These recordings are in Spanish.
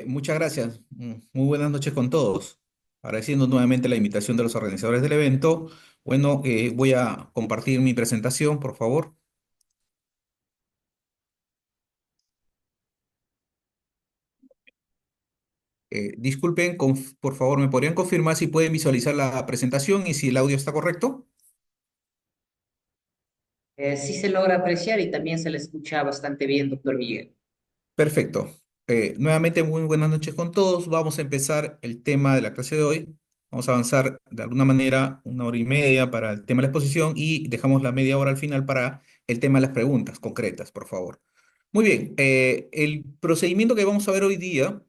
Muchas gracias. Muy buenas noches con todos. Agradeciendo nuevamente la invitación de los organizadores del evento. Bueno, voy a compartir mi presentación, por favor. Disculpen, por favor, ¿me podrían confirmar si pueden visualizar la presentación y si el audio está correcto? Sí se logra apreciar y también se le escucha bastante bien, doctor Miguel. Perfecto. Nuevamente, muy buenas noches con todos. Vamos a empezar el tema de la clase de hoy. Vamos a avanzar de alguna manera 1 hora y media para el tema de la exposición y dejamos la media hora al final para el tema de las preguntas concretas, por favor. Muy bien, el procedimiento que vamos a ver hoy día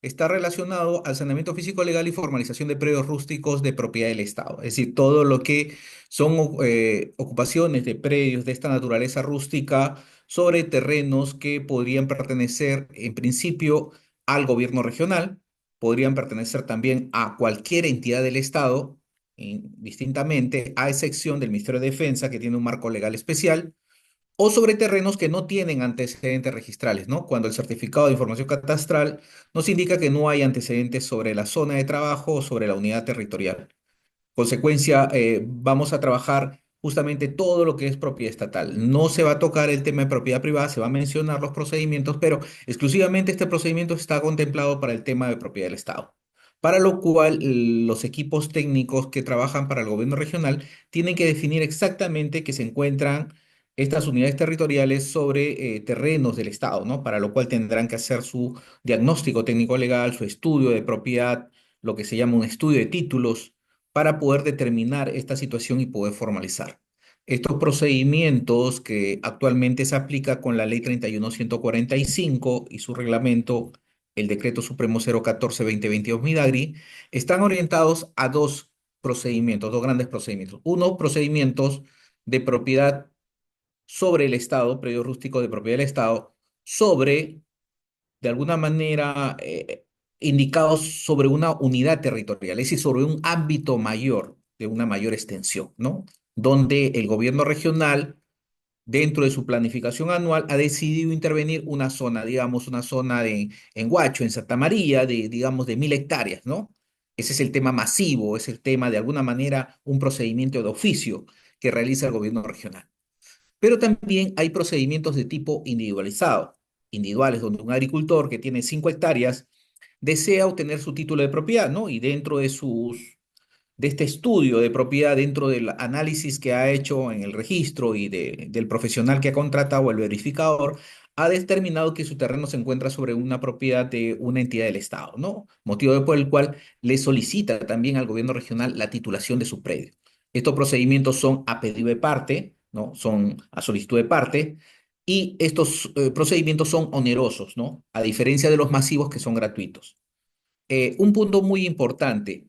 está relacionado al saneamiento físico legal y formalización de predios rústicos de propiedad del Estado. Es decir, todo lo que son ocupaciones de predios de esta naturaleza rústica sobre terrenos que podrían pertenecer en principio al gobierno regional, podrían pertenecer también a cualquier entidad del Estado, distintamente, a excepción del Ministerio de Defensa, que tiene un marco legal especial, o sobre terrenos que no tienen antecedentes registrales, ¿no? Cuando el certificado de información catastral nos indica que no hay antecedentes sobre la zona de trabajo o sobre la unidad territorial. Consecuencia, vamos a trabajar justamente todo lo que es propiedad estatal. No se va a tocar el tema de propiedad privada, se va a mencionar los procedimientos, pero exclusivamente este procedimiento está contemplado para el tema de propiedad del Estado. Para lo cual, los equipos técnicos que trabajan para el gobierno regional tienen que definir exactamente que se encuentran estas unidades territoriales sobre terrenos del Estado, ¿no? Para lo cual tendrán que hacer su diagnóstico técnico legal, su estudio de propiedad, lo que se llama un estudio de títulos para poder determinar esta situación y poder formalizar. Estos procedimientos que actualmente se aplica con la Ley 31145 y su reglamento, el Decreto Supremo 014-2022 Midagri, están orientados a dos procedimientos, dos grandes procedimientos. Uno, procedimientos de propiedad sobre el Estado, predio rústico de propiedad del Estado, sobre de alguna manera indicados sobre una unidad territorial, es decir, sobre un ámbito mayor, de una mayor extensión, ¿no? Donde el gobierno regional, dentro de su planificación anual, ha decidido intervenir una zona, digamos, una zona en Huacho, en Santa María, digamos, de 1.000 hectáreas, ¿no? Ese es el tema masivo, es el tema, de alguna manera, un procedimiento de oficio que realiza el gobierno regional. Pero también hay procedimientos de tipo individualizado, individuales, donde un agricultor que tiene 5 hectáreas desea obtener su título de propiedad, ¿no? Y dentro de este estudio de propiedad, dentro del análisis que ha hecho en el registro y del profesional que ha contratado, el verificador, ha determinado que su terreno se encuentra sobre una propiedad de una entidad del Estado, ¿no? Motivo por el cual le solicita también al gobierno regional la titulación de su predio. Estos procedimientos son a pedido de parte, ¿no? Son a solicitud de parte, y estos procedimientos son onerosos, ¿no? A diferencia de los masivos que son gratuitos. Un punto muy importante.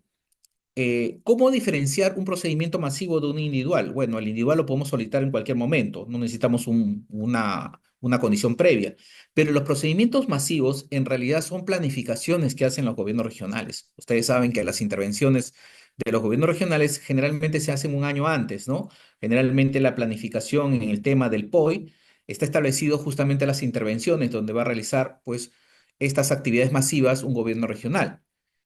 ¿Cómo diferenciar un procedimiento masivo de un individual? Bueno, el individual lo podemos solicitar en cualquier momento, no necesitamos una condición previa, pero los procedimientos masivos en realidad son planificaciones que hacen los gobiernos regionales. Ustedes saben que las intervenciones de los gobiernos regionales generalmente se hacen un año antes, ¿no? Generalmente la planificación en el tema del POI está establecido justamente las intervenciones donde va a realizar, pues, estas actividades masivas un gobierno regional.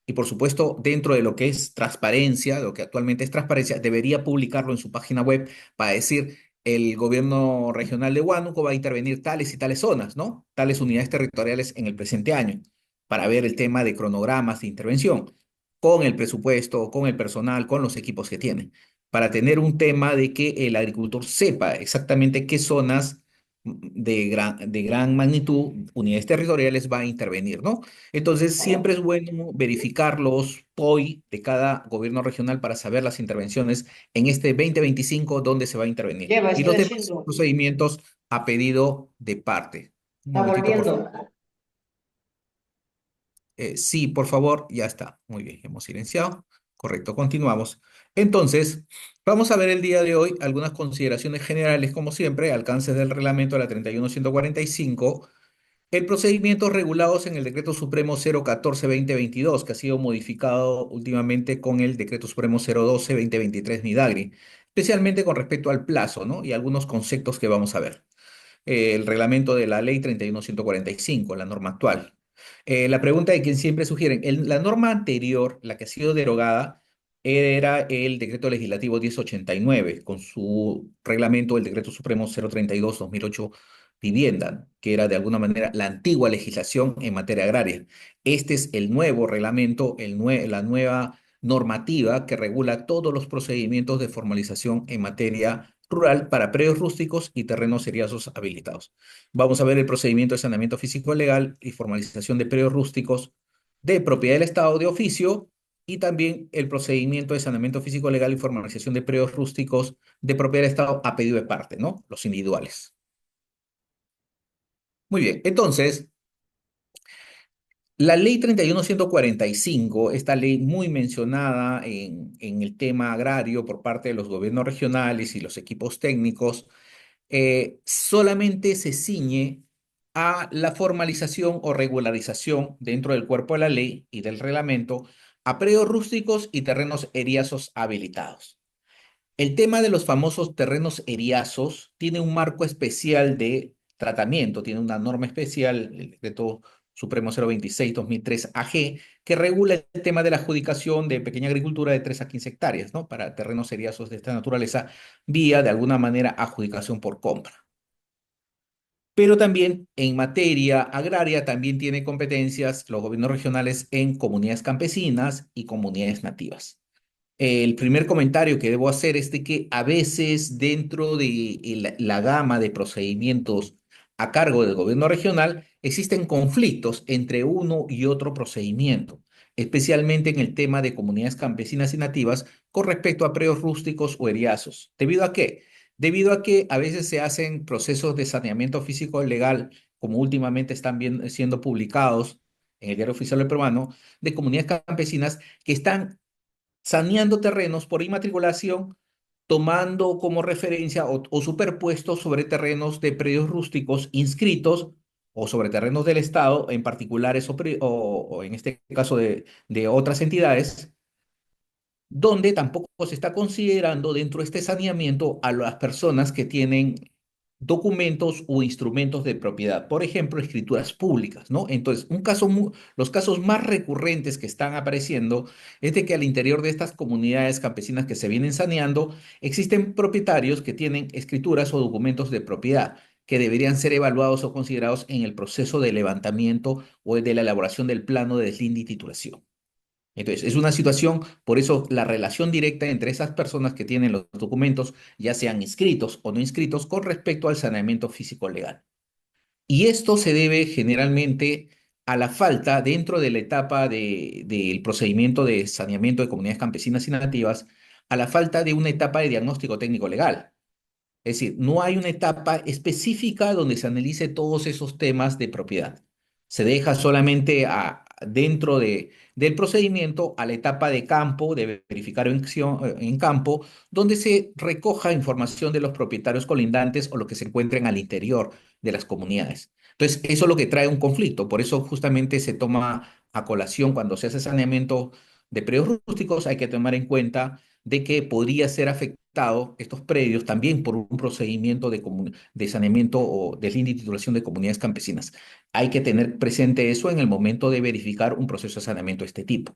Y por supuesto, dentro de lo que es transparencia, lo que actualmente es transparencia, debería publicarlo en su página web para decir, el gobierno regional de Huánuco va a intervenir tales y tales zonas, ¿no? Tales unidades territoriales en el presente año, para ver el tema de cronogramas de intervención, con el presupuesto, con el personal, con los equipos que tienen, para tener un tema de que el agricultor sepa exactamente qué zonas de gran magnitud, unidades territoriales va a intervenir, ¿no? Entonces, siempre es bueno verificar los POI de cada gobierno regional para saber las intervenciones en este 2025 dónde se va a intervenir. Lleva, Y estoy los demás haciendo, procedimientos a pedido de parte. Un está momentito, por favor. volviendo. Sí, por favor, ya está. Muy bien, hemos silenciado. Correcto, continuamos. Entonces, vamos a ver el día de hoy algunas consideraciones generales, como siempre, alcances del reglamento de la 31145, el procedimientos regulados en el Decreto Supremo 014-2022, que ha sido modificado últimamente con el Decreto Supremo 012-2023 Midagri, especialmente con respecto al plazo, ¿no? Y algunos conceptos que vamos a ver. El reglamento de la Ley 31145, la norma actual. La pregunta de quien siempre sugieren, la norma anterior, la que ha sido derogada, era el decreto legislativo 1089, con su reglamento, el decreto supremo 032/2008, vivienda, que era de alguna manera la antigua legislación en materia agraria. Este es el nuevo reglamento, la nueva normativa que regula todos los procedimientos de formalización en materia rural para predios rústicos y terrenos seriazos habilitados. Vamos a ver el procedimiento de saneamiento físico legal y formalización de predios rústicos de propiedad del Estado de oficio y también el procedimiento de saneamiento físico legal y formalización de predios rústicos de propiedad del Estado a pedido de parte, ¿no? Los individuales. Muy bien, entonces, la ley 31145, esta ley muy mencionada en el tema agrario por parte de los gobiernos regionales y los equipos técnicos, solamente se ciñe a la formalización o regularización dentro del cuerpo de la ley y del reglamento a predios rústicos y terrenos eriazos habilitados. El tema de los famosos terrenos eriazos tiene un marco especial de tratamiento, tiene una norma especial, el decreto Supremo 026/2003 AG, que regula el tema de la adjudicación de pequeña agricultura de 3 a 15 hectáreas, ¿no? Para terrenos eriazos de esta naturaleza, vía de alguna manera adjudicación por compra. Pero también en materia agraria también tiene competencias los gobiernos regionales en comunidades campesinas y comunidades nativas. El primer comentario que debo hacer es de que a veces dentro de la gama de procedimientos a cargo del gobierno regional existen conflictos entre uno y otro procedimiento, especialmente en el tema de comunidades campesinas y nativas con respecto a predios rústicos o eriazos. ¿Debido a qué? Debido a que a veces se hacen procesos de saneamiento físico legal, como últimamente están siendo publicados en el Diario Oficial del Peruano, de comunidades campesinas que están saneando terrenos por inmatriculación, tomando como referencia o superpuestos sobre terrenos de predios rústicos inscritos o sobre terrenos del Estado, en particulares o en este caso de otras entidades, donde tampoco se está considerando dentro de este saneamiento a las personas que tienen documentos o instrumentos de propiedad, por ejemplo, escrituras públicas, ¿no? Entonces, los casos más recurrentes que están apareciendo es de que al interior de estas comunidades campesinas que se vienen saneando, existen propietarios que tienen escrituras o documentos de propiedad que deberían ser evaluados o considerados en el proceso de levantamiento o de la elaboración del plano de deslinde y titulación. Entonces, es una situación, por eso la relación directa entre esas personas que tienen los documentos, ya sean inscritos o no inscritos, con respecto al saneamiento físico legal. Y esto se debe generalmente a la falta dentro de la etapa del procedimiento de saneamiento de comunidades campesinas y nativas, a la falta de una etapa de diagnóstico técnico legal. Es decir, no hay una etapa específica donde se analice todos esos temas de propiedad. Se deja solamente dentro del procedimiento a la etapa de campo, de verificar en campo, donde se recoja información de los propietarios colindantes o lo que se encuentren al interior de las comunidades. Entonces, eso es lo que trae un conflicto. Por eso justamente se toma a colación cuando se hace saneamiento de predios rústicos, hay que tomar en cuenta de que podría ser afectado estos predios también por un procedimiento de saneamiento o de fin de titulación de comunidades campesinas. Hay que tener presente eso en el momento de verificar un proceso de saneamiento de este tipo.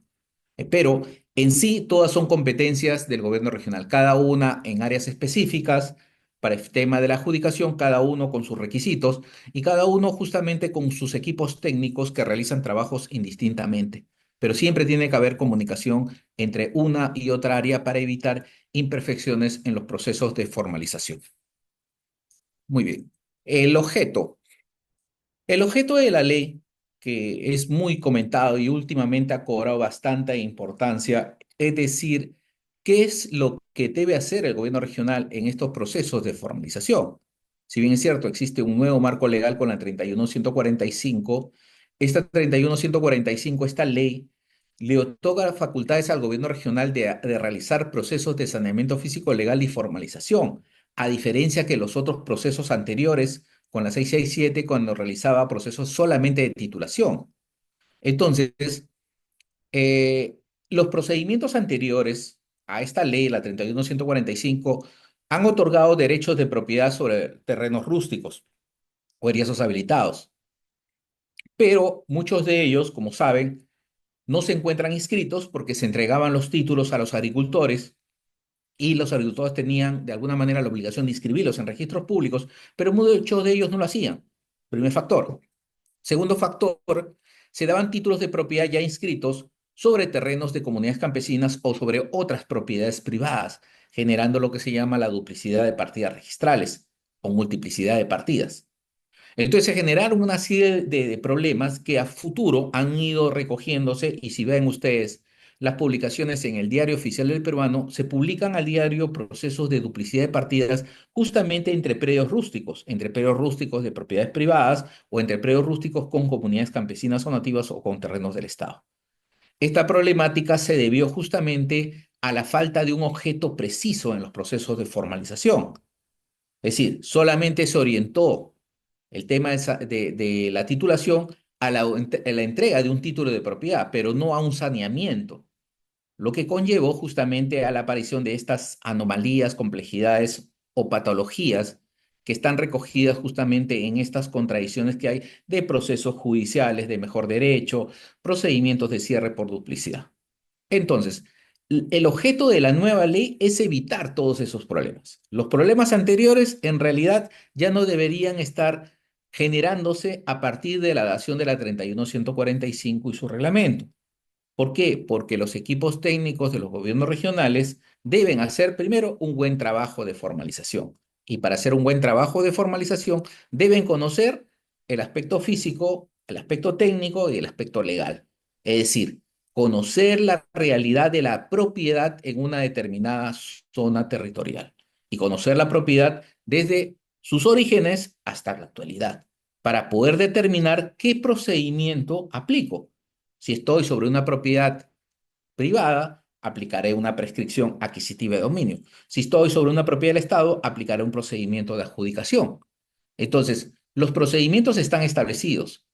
Pero en sí, todas son competencias del gobierno regional, cada una en áreas específicas para el tema de la adjudicación, cada uno con sus requisitos y cada uno justamente con sus equipos técnicos que realizan trabajos indistintamente. Pero siempre tiene que haber comunicación entre una y otra área para evitar imperfecciones en los procesos de formalización. Muy bien. El objeto. El objeto de la ley, que es muy comentado y últimamente ha cobrado bastante importancia, es decir, ¿qué es lo que debe hacer el gobierno regional en estos procesos de formalización? Si bien es cierto, existe un nuevo marco legal con la 31145, esta 31145, esta ley, le otorga facultades al gobierno regional de realizar procesos de saneamiento físico legal y formalización, a diferencia que los otros procesos anteriores con la 667 cuando realizaba procesos solamente de titulación. Entonces, eh, los procedimientos anteriores a esta ley, la 31145, han otorgado derechos de propiedad sobre terrenos rústicos o eriazos habilitados. pero muchos de ellos, como saben, no se encuentran inscritos porque se entregaban los títulos a los agricultores y los agricultores tenían de alguna manera la obligación de inscribirlos en registros públicos, pero muchos de ellos no lo hacían. Primer factor. Segundo factor, se daban títulos de propiedad ya inscritos sobre terrenos de comunidades campesinas o sobre otras propiedades privadas, generando lo que se llama la duplicidad de partidas registrales o multiplicidad de partidas. Entonces se generaron una serie de problemas que a futuro han ido recogiéndose y si ven ustedes las publicaciones en el Diario Oficial del Peruano, se publican al diario procesos de duplicidad de partidas justamente entre predios rústicos de propiedades privadas o entre predios rústicos con comunidades campesinas o nativas o con terrenos del Estado. Esta problemática se debió justamente a la falta de un objeto preciso en los procesos de formalización. Es decir, solamente se orientó el tema de la titulación a la entrega de un título de propiedad, pero no a un saneamiento, lo que conllevó justamente a la aparición de estas anomalías, complejidades o patologías que están recogidas justamente en estas contradicciones que hay de procesos judiciales de mejor derecho, procedimientos de cierre por duplicidad. Entonces, el objeto de la nueva ley es evitar todos esos problemas. Los problemas anteriores en realidad ya no deberían estar generándose a partir de la dación de la 31.145 y su reglamento. ¿Por qué? Porque los equipos técnicos de los gobiernos regionales deben hacer primero un buen trabajo de formalización. Y para hacer un buen trabajo de formalización deben conocer el aspecto físico, el aspecto técnico y el aspecto legal. Es decir, conocer la realidad de la propiedad en una determinada zona territorial y conocer la propiedad desde sus orígenes hasta la actualidad para poder determinar qué procedimiento aplico. Si estoy sobre una propiedad privada, aplicaré una prescripción adquisitiva de dominio. Si estoy sobre una propiedad del Estado, aplicaré un procedimiento de adjudicación. Entonces, los procedimientos están establecidos.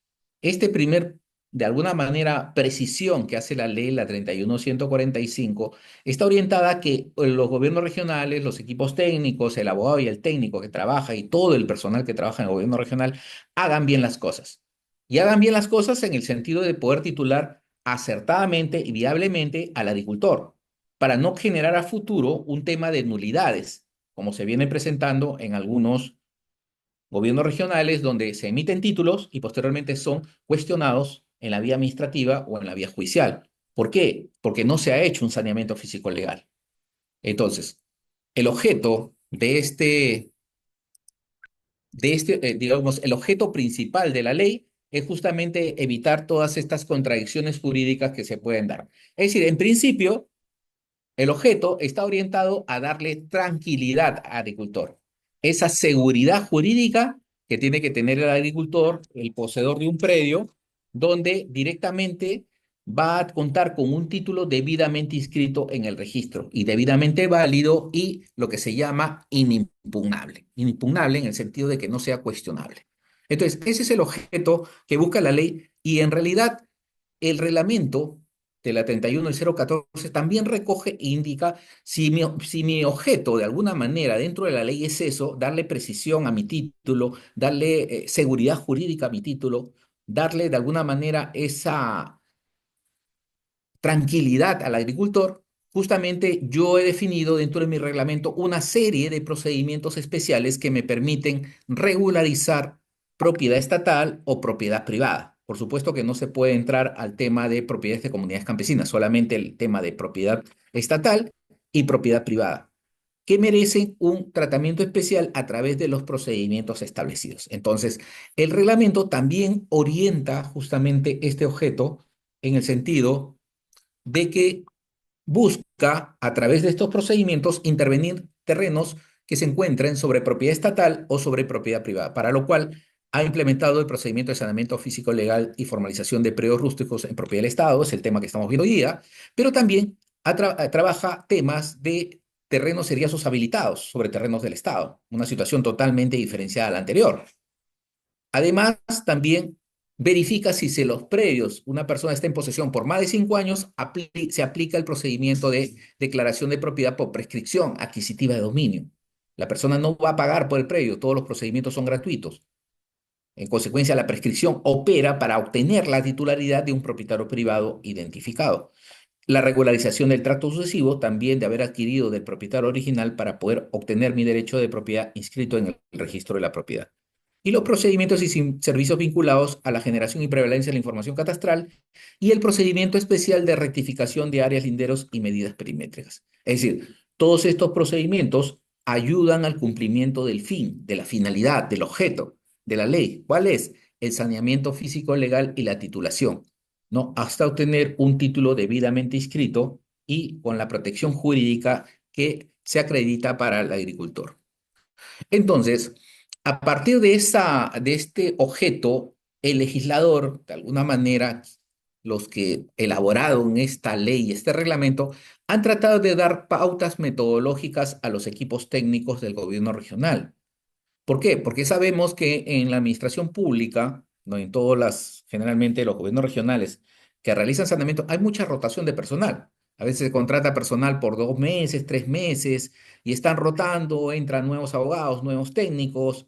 Este primer, de alguna manera, precisión que hace la ley, la 31.145, está orientada a que los gobiernos regionales, los equipos técnicos, el abogado y el técnico que trabaja y todo el personal que trabaja en el gobierno regional hagan bien las cosas. Y hagan bien las cosas en el sentido de poder titular acertadamente y viablemente al agricultor, para no generar a futuro un tema de nulidades, como se viene presentando en algunos gobiernos regionales donde se emiten títulos y posteriormente son cuestionados en la vía administrativa o en la vía judicial. ¿Por qué? Porque no se ha hecho un saneamiento físico legal. Entonces, el objeto digamos, el objeto principal de la ley es justamente evitar todas estas contradicciones jurídicas que se pueden dar. Es decir, en principio, el objeto está orientado a darle tranquilidad al agricultor. Esa seguridad jurídica que tiene que tener el agricultor, el poseedor de un predio, donde directamente va a contar con un título debidamente inscrito en el registro y debidamente válido y lo que se llama inimpugnable. Inimpugnable en el sentido de que no sea cuestionable. Entonces, ese es el objeto que busca la ley y en realidad el reglamento de la 31 del 014 también recoge e indica si mi objeto de alguna manera dentro de la ley es eso, darle precisión a mi título, darle seguridad jurídica a mi título, darle de alguna manera esa tranquilidad al agricultor, justamente yo he definido dentro de mi reglamento una serie de procedimientos especiales que me permiten regularizar propiedad estatal o propiedad privada. Por supuesto que no se puede entrar al tema de propiedades de comunidades campesinas, solamente el tema de propiedad estatal y propiedad privada, que merecen un tratamiento especial a través de los procedimientos establecidos. Entonces, el reglamento también orienta justamente este objeto en el sentido de que busca, a través de estos procedimientos, intervenir terrenos que se encuentren sobre propiedad estatal o sobre propiedad privada, para lo cual ha implementado el procedimiento de saneamiento físico legal y formalización de predios rústicos en propiedad del Estado, es el tema que estamos viendo hoy día, pero también trabaja temas de terrenos seriazos habilitados sobre terrenos del Estado, una situación totalmente diferenciada a la anterior. Además, también verifica si los predios, una persona está en posesión por más de 5 años, se aplica el procedimiento de declaración de propiedad por prescripción adquisitiva de dominio. La persona no va a pagar por el predio, todos los procedimientos son gratuitos. En consecuencia, la prescripción opera para obtener la titularidad de un propietario privado identificado. La regularización del tracto sucesivo también de haber adquirido del propietario original para poder obtener mi derecho de propiedad inscrito en el registro de la propiedad. Y los procedimientos y servicios vinculados a la generación y prevalencia de la información catastral y el procedimiento especial de rectificación de áreas, linderos y medidas perimétricas. Es decir, todos estos procedimientos ayudan al cumplimiento del fin, de la finalidad, del objeto de la ley. ¿Cuál es? El saneamiento físico legal y la titulación, ¿no? Hasta obtener un título debidamente inscrito y con la protección jurídica que se acredita para el agricultor. Entonces, a partir de este objeto, el legislador, de alguna manera, los que elaboraron esta ley y este reglamento, han tratado de dar pautas metodológicas a los equipos técnicos del gobierno regional. ¿Por qué? Porque sabemos que en la administración pública, no en todas generalmente los gobiernos regionales que realizan saneamiento, hay mucha rotación de personal. A veces se contrata personal por 2 meses, 3 meses, y están rotando, entran nuevos abogados, nuevos técnicos,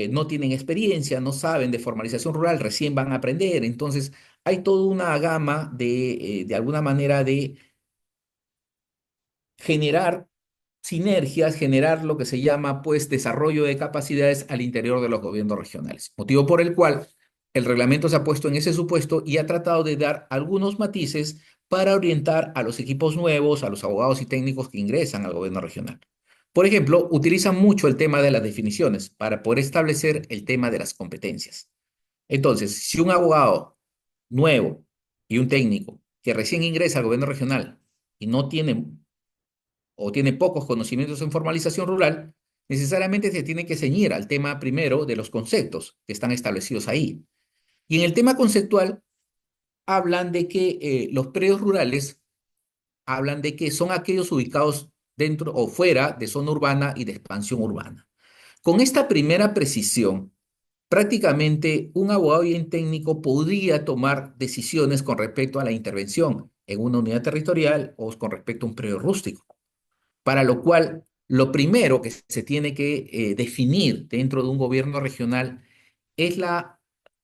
no tienen experiencia, no saben de formalización rural, recién van a aprender. Entonces, hay toda una gama de alguna manera, de generar sinergias, generar lo que se llama, pues, desarrollo de capacidades al interior de los gobiernos regionales. Motivo por el cual el reglamento se ha puesto en ese supuesto y ha tratado de dar algunos matices para orientar a los equipos nuevos, a los abogados y técnicos que ingresan al gobierno regional. Por ejemplo, utilizan mucho el tema de las definiciones para poder establecer el tema de las competencias. Entonces, si un abogado nuevo y un técnico que recién ingresa al gobierno regional y no tiene o tiene pocos conocimientos en formalización rural, necesariamente se tiene que ceñir al tema primero de los conceptos que están establecidos ahí. Y en el tema conceptual hablan de que los predios rurales hablan de que son aquellos ubicados dentro o fuera de zona urbana y de expansión urbana. Con esta primera precisión, prácticamente un abogado y un técnico podría tomar decisiones con respecto a la intervención en una unidad territorial o con respecto a un predio rústico, para lo cual lo primero que se tiene que definir dentro de un gobierno regional es la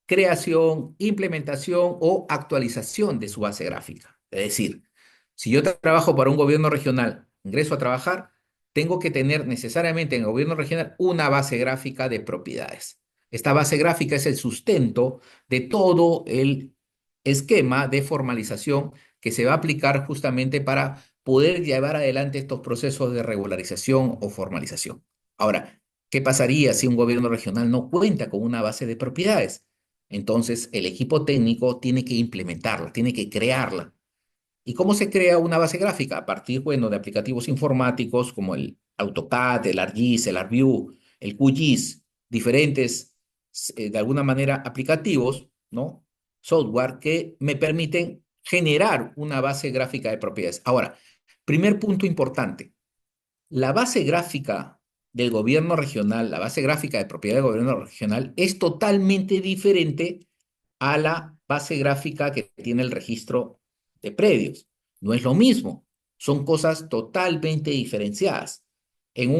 creación, implementación o actualización de su base gráfica. Es decir, si yo trabajo para un gobierno regional, ingreso a trabajar, tengo que tener necesariamente en el gobierno regional una base gráfica de propiedades. Esta base gráfica es el sustento de todo el esquema de formalización que se va a aplicar justamente para poder llevar adelante estos procesos de regularización o formalización. Ahora, ¿qué pasaría si un gobierno regional no cuenta con una base de propiedades? Entonces, el equipo técnico tiene que implementarla, tiene que crearla. ¿Y cómo se crea una base gráfica? A partir, bueno, de aplicativos informáticos como el AutoCAD, el ArcGIS, el ArcView, el QGIS, diferentes, de alguna manera, aplicativos, ¿no? Software que me permiten generar una base gráfica de propiedades. Ahora, primer punto importante, la base gráfica del gobierno regional, la base gráfica de propiedad del gobierno regional es totalmente diferente a la base gráfica que tiene el registro de predios. No es lo mismo, son cosas totalmente diferenciadas. En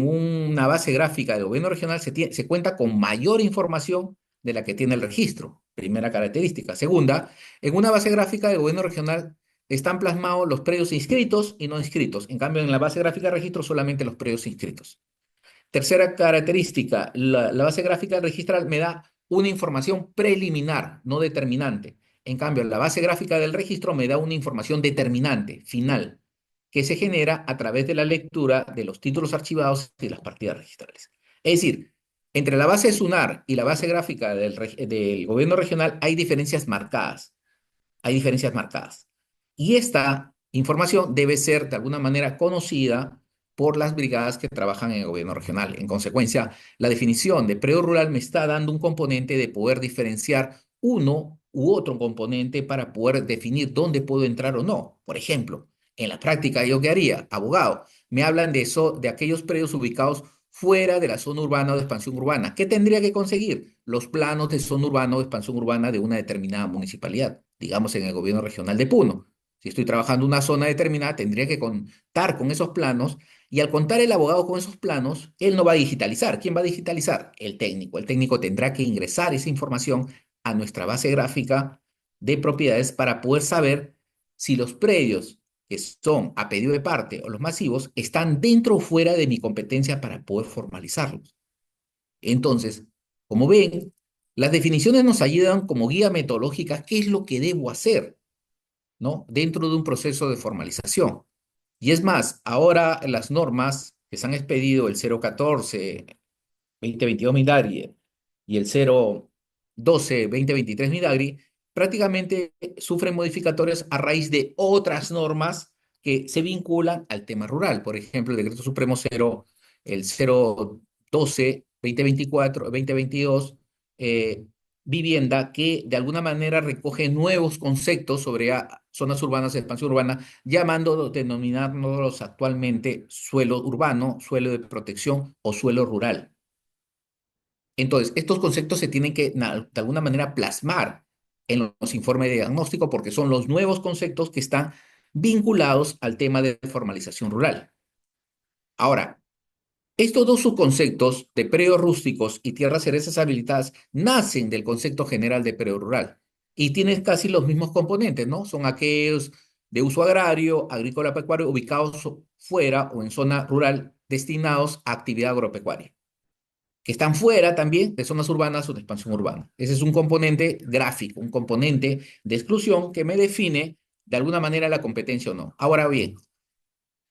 una base gráfica del gobierno regional se cuenta con mayor información de la que tiene el registro, primera característica. Segunda, en una base gráfica del gobierno regional están plasmados los predios inscritos y no inscritos. En cambio, en la base gráfica de registro solamente los predios inscritos. Tercera característica, la base gráfica registral me da una información preliminar, no determinante. En cambio, la base gráfica del registro me da una información determinante, final, que se genera a través de la lectura de los títulos archivados y las partidas registrales. Es decir, entre la base SUNAR y la base gráfica del gobierno regional hay diferencias marcadas. Hay diferencias marcadas. Y esta información debe ser de alguna manera conocida por las brigadas que trabajan en el gobierno regional. En consecuencia, la definición de predio rural me está dando un componente de poder diferenciar uno u otro componente para poder definir dónde puedo entrar o no. Por ejemplo, en la práctica, ¿yo qué haría? Abogado, me hablan de eso, de aquellos predios ubicados fuera de la zona urbana o de expansión urbana. ¿Qué tendría que conseguir? Los planos de zona urbana o de expansión urbana de una determinada municipalidad, digamos en el gobierno regional de Puno. Si estoy trabajando en una zona determinada, tendría que contar con esos planos Y al contar el abogado con esos planos, él no va a digitalizar. ¿Quién va a digitalizar? El técnico. El técnico tendrá que ingresar esa información a nuestra base gráfica de propiedades para poder saber si los predios que son a pedido de parte o los masivos están dentro o fuera de mi competencia para poder formalizarlos. Entonces, como ven, las definiciones nos ayudan como guía metodológica qué es lo que debo hacer, ¿no? Dentro de un proceso de formalización. Y es más, ahora las normas que se han expedido, el 014, 2022 Midagri y el 012, 2023 Midagri, prácticamente sufren modificatorias a raíz de otras normas que se vinculan al tema rural. Por ejemplo, el Decreto Supremo 0, el 012, 2024, 2022, vivienda, que de alguna manera recoge nuevos conceptos sobre zonas urbanas, expansión urbana, llamando, denominándolos actualmente suelo urbano, suelo de protección o suelo rural. Entonces, estos conceptos se tienen que, de alguna manera, plasmar en los informes de diagnóstico porque son los nuevos conceptos que están vinculados al tema de formalización rural. Ahora, estos dos subconceptos de predios rústicos y tierras cerezas habilitadas nacen del concepto general de predio rural y tienen casi los mismos componentes, ¿no? Son aquellos de uso agrario, agrícola, pecuario, ubicados fuera o en zona rural destinados a actividad agropecuaria, que están fuera también de zonas urbanas o de expansión urbana. Ese es un componente gráfico, un componente de exclusión que me define de alguna manera la competencia o no. Ahora bien,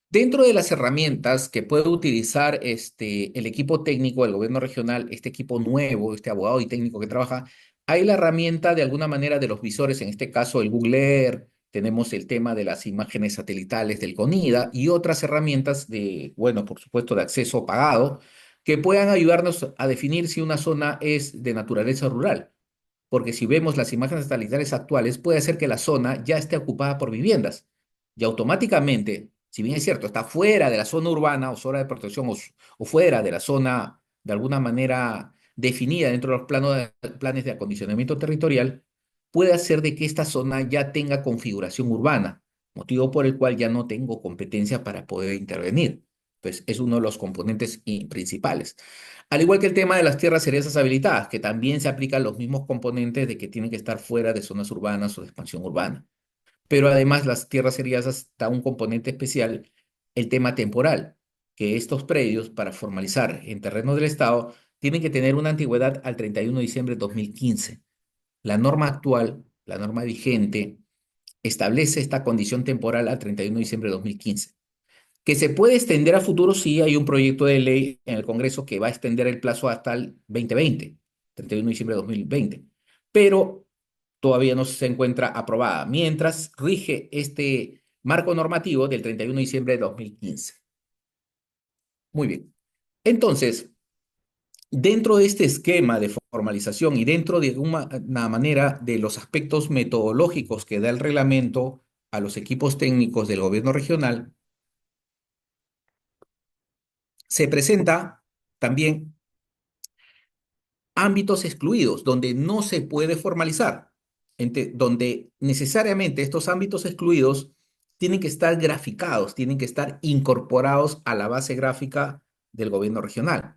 dentro de las herramientas que puede utilizar el equipo técnico del gobierno regional, este equipo nuevo, este abogado y técnico que trabaja, hay la herramienta de alguna manera de los visores, en este caso el Google Earth, tenemos el tema de las imágenes satelitales del CONIDA y otras herramientas de, bueno, por supuesto, de acceso pagado, que puedan ayudarnos a definir si una zona es de naturaleza rural. Porque si vemos las imágenes satelitales actuales, puede ser que la zona ya esté ocupada por viviendas. Y automáticamente, si bien es cierto, está fuera de la zona urbana o zona de protección o fuera de la zona de alguna manera definida dentro de los planes de acondicionamiento territorial, puede hacer de que esta zona ya tenga configuración urbana, motivo por el cual ya no tengo competencia para poder intervenir. Pues es uno de los componentes principales. Al igual que el tema de las tierras cerezas habilitadas, que también se aplican los mismos componentes de que tienen que estar fuera de zonas urbanas o de expansión urbana. Pero además las tierras cerezas da un componente especial, el tema temporal, que estos predios para formalizar en terrenos del Estado tienen que tener una antigüedad al 31 de diciembre de 2015. La norma actual, la norma vigente, establece esta condición temporal al 31 de diciembre de 2015. Que se puede extender a futuro, sí, hay un proyecto de ley en el Congreso que va a extender el plazo hasta el 2020, 31 de diciembre de 2020, pero todavía no se encuentra aprobada, mientras rige este marco normativo del 31 de diciembre de 2015. Muy bien. Entonces, dentro de este esquema de formalización y dentro de una manera de los aspectos metodológicos que da el reglamento a los equipos técnicos del gobierno regional, se presenta también ámbitos excluidos, donde no se puede formalizar, donde necesariamente estos ámbitos excluidos tienen que estar graficados, tienen que estar incorporados a la base gráfica del gobierno regional.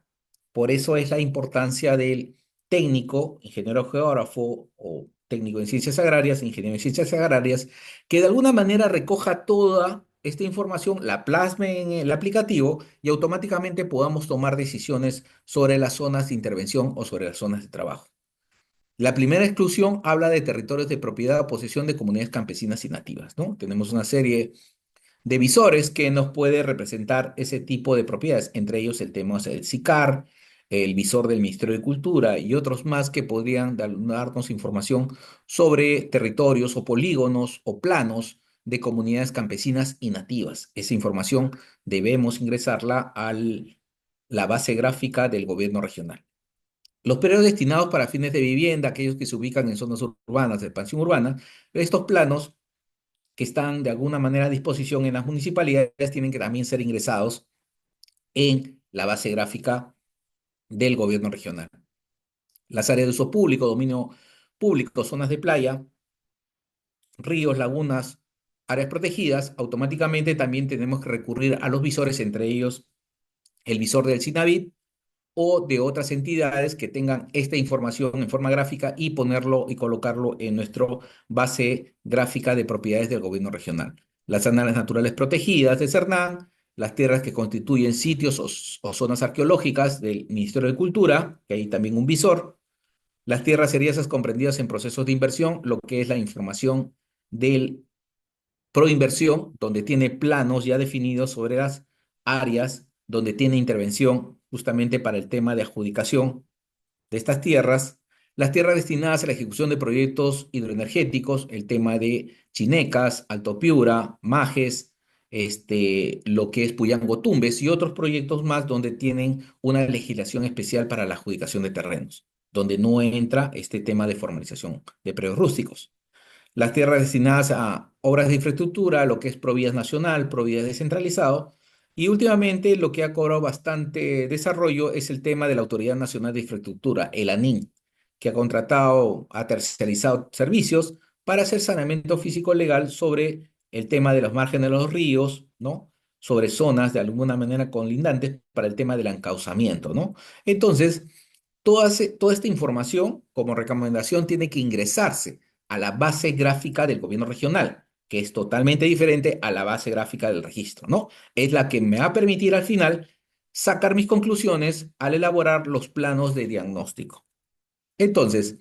Por eso es la importancia del técnico, ingeniero geógrafo o técnico en ciencias agrarias, ingeniero en ciencias agrarias, que de alguna manera recoja toda esta información, la plasme en el aplicativo y automáticamente podamos tomar decisiones sobre las zonas de intervención o sobre las zonas de trabajo. La primera exclusión habla de territorios de propiedad o posesión de comunidades campesinas y nativas, ¿no? Tenemos una serie de visores que nos puede representar ese tipo de propiedades, entre ellos el tema del SICAR, el visor del Ministerio de Cultura y otros más que podrían darnos información sobre territorios o polígonos o planos de comunidades campesinas y nativas. Esa información debemos ingresarla a la base gráfica del gobierno regional. Los periodos destinados para fines de vivienda, aquellos que se ubican en zonas urbanas, de expansión urbana, estos planos que están de alguna manera a disposición en las municipalidades tienen que también ser ingresados en la base gráfica del gobierno regional. Las áreas de uso público, dominio público, zonas de playa, ríos, lagunas áreas protegidas, automáticamente también tenemos que recurrir a los visores, entre ellos el visor del CINAVIT o de otras entidades que tengan esta información en forma gráfica y ponerlo y colocarlo en nuestra base gráfica de propiedades del gobierno regional. Las áreas naturales protegidas de Cernán, las tierras que constituyen sitios o zonas arqueológicas del Ministerio de Cultura, que hay también un visor, las tierras serias comprendidas en procesos de inversión, lo que es la información del proinversión, donde tiene planos ya definidos sobre las áreas donde tiene intervención justamente para el tema de adjudicación de estas tierras, las tierras destinadas a la ejecución de proyectos hidroenergéticos, el tema de Chinecas, Alto Piura, Majes, lo que es Puyango Tumbes y otros proyectos más donde tienen una legislación especial para la adjudicación de terrenos, donde no entra este tema de formalización de predios rústicos. Las tierras destinadas a obras de infraestructura, lo que es Provías Nacional, Provías descentralizado, y últimamente lo que ha cobrado bastante desarrollo es el tema de la Autoridad Nacional de Infraestructura, el ANIN, que ha tercerizado servicios para hacer saneamiento físico legal sobre el tema de los márgenes de los ríos, ¿no? Sobre zonas de alguna manera colindantes para el tema del encauzamiento, ¿no? Entonces, toda esta información como recomendación tiene que ingresarse a la base gráfica del gobierno regional, que es totalmente diferente a la base gráfica del registro, ¿no? Es la que me va a permitir al final sacar mis conclusiones al elaborar los planos de diagnóstico. Entonces,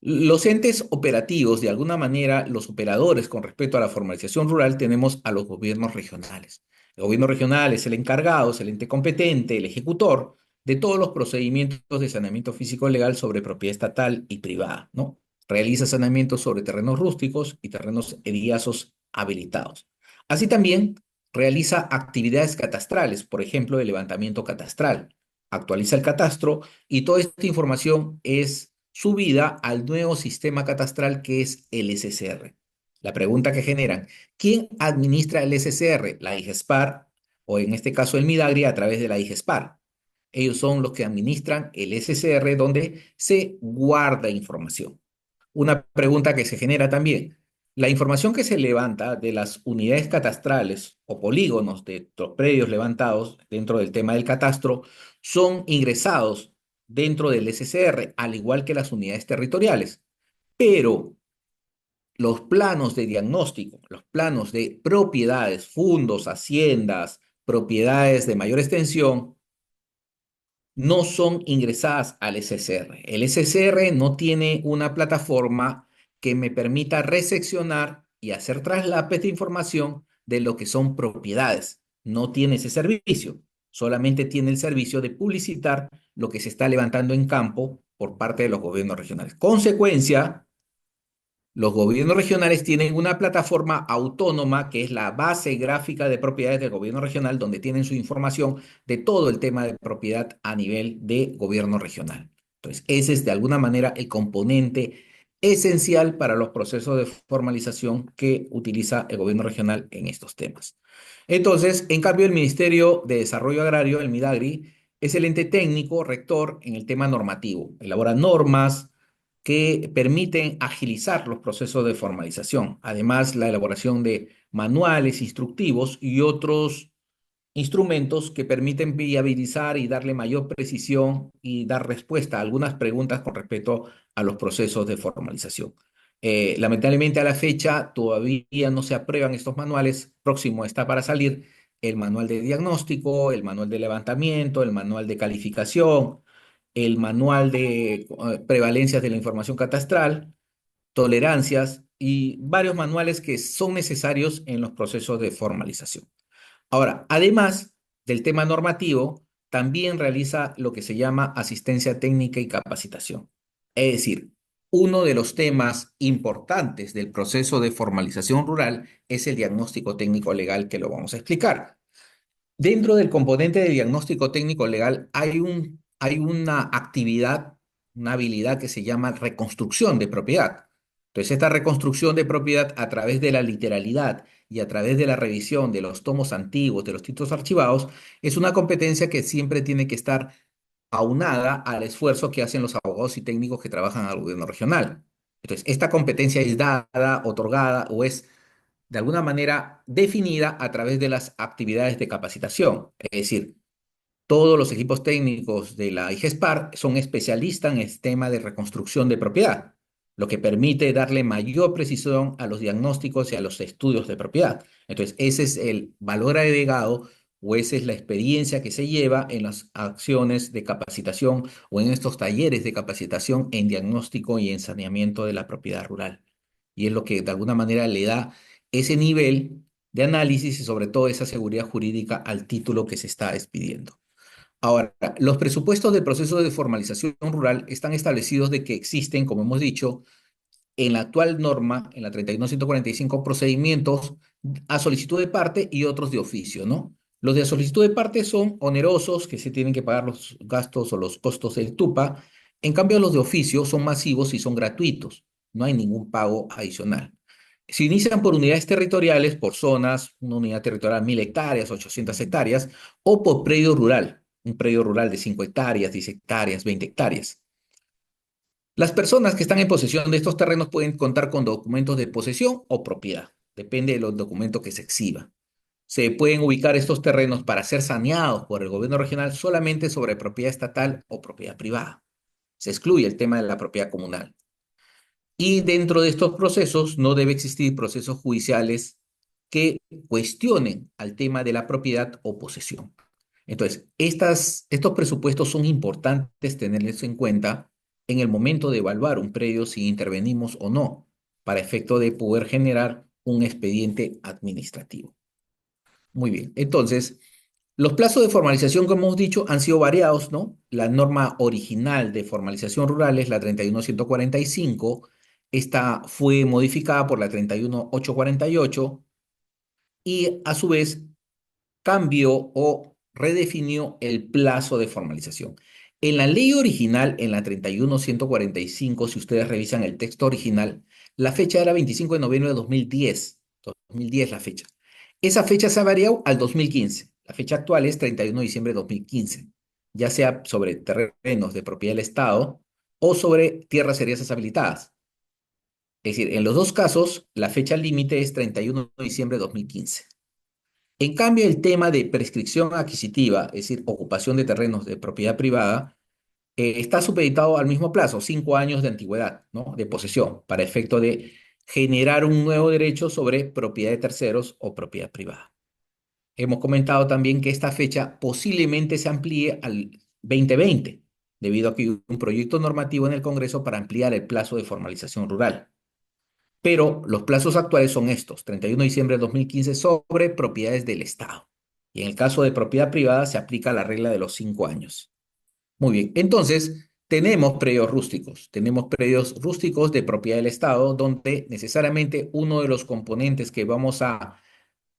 los entes operativos, de alguna manera, los operadores con respecto a la formalización rural, tenemos a los gobiernos regionales. El gobierno regional es el encargado, es el ente competente, el ejecutor de todos los procedimientos de saneamiento físico legal sobre propiedad estatal y privada, ¿no? Realiza saneamientos sobre terrenos rústicos y terrenos edilizos habilitados. Así también realiza actividades catastrales, por ejemplo, el levantamiento catastral. Actualiza el catastro y toda esta información es subida al nuevo sistema catastral que es el SCR. La pregunta que generan, ¿quién administra el SCR? La IGESPAR o en este caso el Midagri a través de la IGESPAR. Ellos son los que administran el SCR donde se guarda información. Una pregunta que se genera también. La información que se levanta de las unidades catastrales o polígonos de los predios levantados dentro del tema del catastro son ingresados dentro del SCR, al igual que las unidades territoriales. Pero los planos de diagnóstico, los planos de propiedades, fundos, haciendas, propiedades de mayor extensión, no son ingresadas al SCR. El SCR no tiene una plataforma que me permita reseccionar y hacer traslapes de información de lo que son propiedades. No tiene ese servicio. Solamente tiene el servicio de publicitar lo que se está levantando en campo por parte de los gobiernos regionales. Consecuencia, los gobiernos regionales tienen una plataforma autónoma que es la base gráfica de propiedades del gobierno regional, donde tienen su información de todo el tema de propiedad a nivel de gobierno regional. Entonces, ese es de alguna manera el componente esencial para los procesos de formalización que utiliza el gobierno regional en estos temas. Entonces, en cambio, el Ministerio de Desarrollo Agrario, el MIDAGRI, es el ente técnico rector en el tema normativo. Elabora normas que permiten agilizar los procesos de formalización. Además, la elaboración de manuales instructivos y otros instrumentos que permiten viabilizar y darle mayor precisión y dar respuesta a algunas preguntas con respecto a los procesos de formalización. Lamentablemente a la fecha todavía no se aprueban estos manuales. Próximo está para salir el manual de diagnóstico, el manual de levantamiento, el manual de calificación, el manual de prevalencias de la información catastral, tolerancias y varios manuales que son necesarios en los procesos de formalización. Ahora, además del tema normativo, también realiza lo que se llama asistencia técnica y capacitación. Es decir, uno de los temas importantes del proceso de formalización rural es el diagnóstico técnico legal que lo vamos a explicar. Dentro del componente de diagnóstico técnico legal hay una actividad, una habilidad que se llama reconstrucción de propiedad. Entonces, esta reconstrucción de propiedad a través de la literalidad y a través de la revisión de los tomos antiguos, de los títulos archivados, es una competencia que siempre tiene que estar aunada al esfuerzo que hacen los abogados y técnicos que trabajan al gobierno regional. Entonces, esta competencia es dada, otorgada o es de alguna manera definida a través de las actividades de capacitación. Es decir, todos los equipos técnicos de la IGESPAR son especialistas en el tema de reconstrucción de propiedad, lo que permite darle mayor precisión a los diagnósticos y a los estudios de propiedad. Entonces, ese es el valor agregado o esa es la experiencia que se lleva en las acciones de capacitación o en estos talleres de capacitación en diagnóstico y en saneamiento de la propiedad rural. Y es lo que de alguna manera le da ese nivel de análisis y sobre todo esa seguridad jurídica al título que se está expidiendo. Ahora, los presupuestos del proceso de formalización rural están establecidos de que existen, como hemos dicho, en la actual norma, en la 31145, procedimientos a solicitud de parte y otros de oficio, ¿no? Los de solicitud de parte son onerosos, que se tienen que pagar los gastos o los costos del TUPA. En cambio, los de oficio son masivos y son gratuitos. No hay ningún pago adicional. Se inician por unidades territoriales, por zonas, una unidad territorial 1000 hectáreas, 800 hectáreas, o por predio rural, un predio rural de 5 hectáreas, 10 hectáreas, 20 hectáreas. Las personas que están en posesión de estos terrenos pueden contar con documentos de posesión o propiedad, depende de los documentos que se exhiban. Se pueden ubicar estos terrenos para ser saneados por el gobierno regional solamente sobre propiedad estatal o propiedad privada. Se excluye el tema de la propiedad comunal. Y dentro de estos procesos no debe existir procesos judiciales que cuestionen al tema de la propiedad o posesión. Entonces, estos presupuestos son importantes tenerlos en cuenta en el momento de evaluar un predio si intervenimos o no, para efecto de poder generar un expediente administrativo. Muy bien, entonces, los plazos de formalización, como hemos dicho, han sido variados, ¿no? La norma original de formalización rural es la 31145. Esta fue modificada por la 31848 y a su vez cambió o redefinió el plazo de formalización. En la ley original, en la 31145, si ustedes revisan el texto original, la fecha era 25 de noviembre de 2010 la fecha. Esa fecha se ha variado al 2015. La fecha actual es 31 de diciembre de 2015, ya sea sobre terrenos de propiedad del Estado o sobre tierras serias habilitadas. Es decir, en los dos casos, la fecha límite es 31 de diciembre de 2015. En cambio, el tema de prescripción adquisitiva, es decir, ocupación de terrenos de propiedad privada, está supeditado al mismo plazo, 5 años de antigüedad, ¿no? De posesión, para efecto de generar un nuevo derecho sobre propiedad de terceros o propiedad privada. Hemos comentado también que esta fecha posiblemente se amplíe al 2020, debido a que hay un proyecto normativo en el Congreso para ampliar el plazo de formalización rural. Pero los plazos actuales son estos: 31 de diciembre de 2015 sobre propiedades del Estado. Y en el caso de propiedad privada se aplica la regla de los 5 años. Muy bien, entonces tenemos predios rústicos de propiedad del Estado, donde necesariamente uno de los componentes que vamos a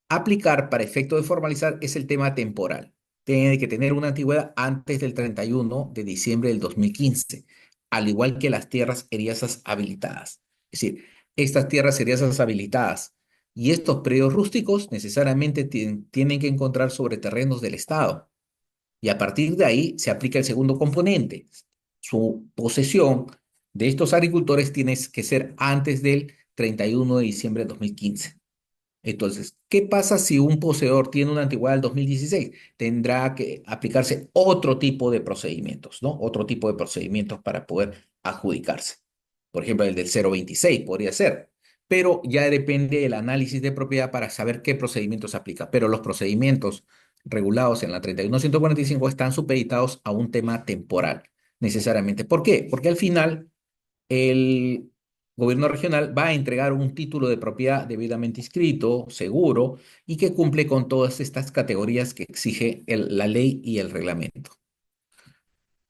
aplicar para efecto de formalizar es el tema temporal. Tiene que tener una antigüedad antes del 31 de diciembre del 2015, al igual que las tierras eriazas habilitadas. Es decir, estas tierras eriazas habilitadas y estos predios rústicos necesariamente tienen que encontrar sobre terrenos del Estado. Y a partir de ahí se aplica el segundo componente. Su posesión de estos agricultores tiene que ser antes del 31 de diciembre de 2015. Entonces, ¿qué pasa si un poseedor tiene una antigüedad del 2016? Tendrá que aplicarse otro tipo de procedimientos, ¿no? Otro tipo de procedimientos para poder adjudicarse. Por ejemplo, el del 026 podría ser, pero ya depende del análisis de propiedad para saber qué procedimientos se aplica. Pero los procedimientos regulados en la 31145 están supeditados a un tema temporal, necesariamente. ¿Por qué? Porque al final el gobierno regional va a entregar un título de propiedad debidamente inscrito, seguro, y que cumple con todas estas categorías que exige la ley y el reglamento.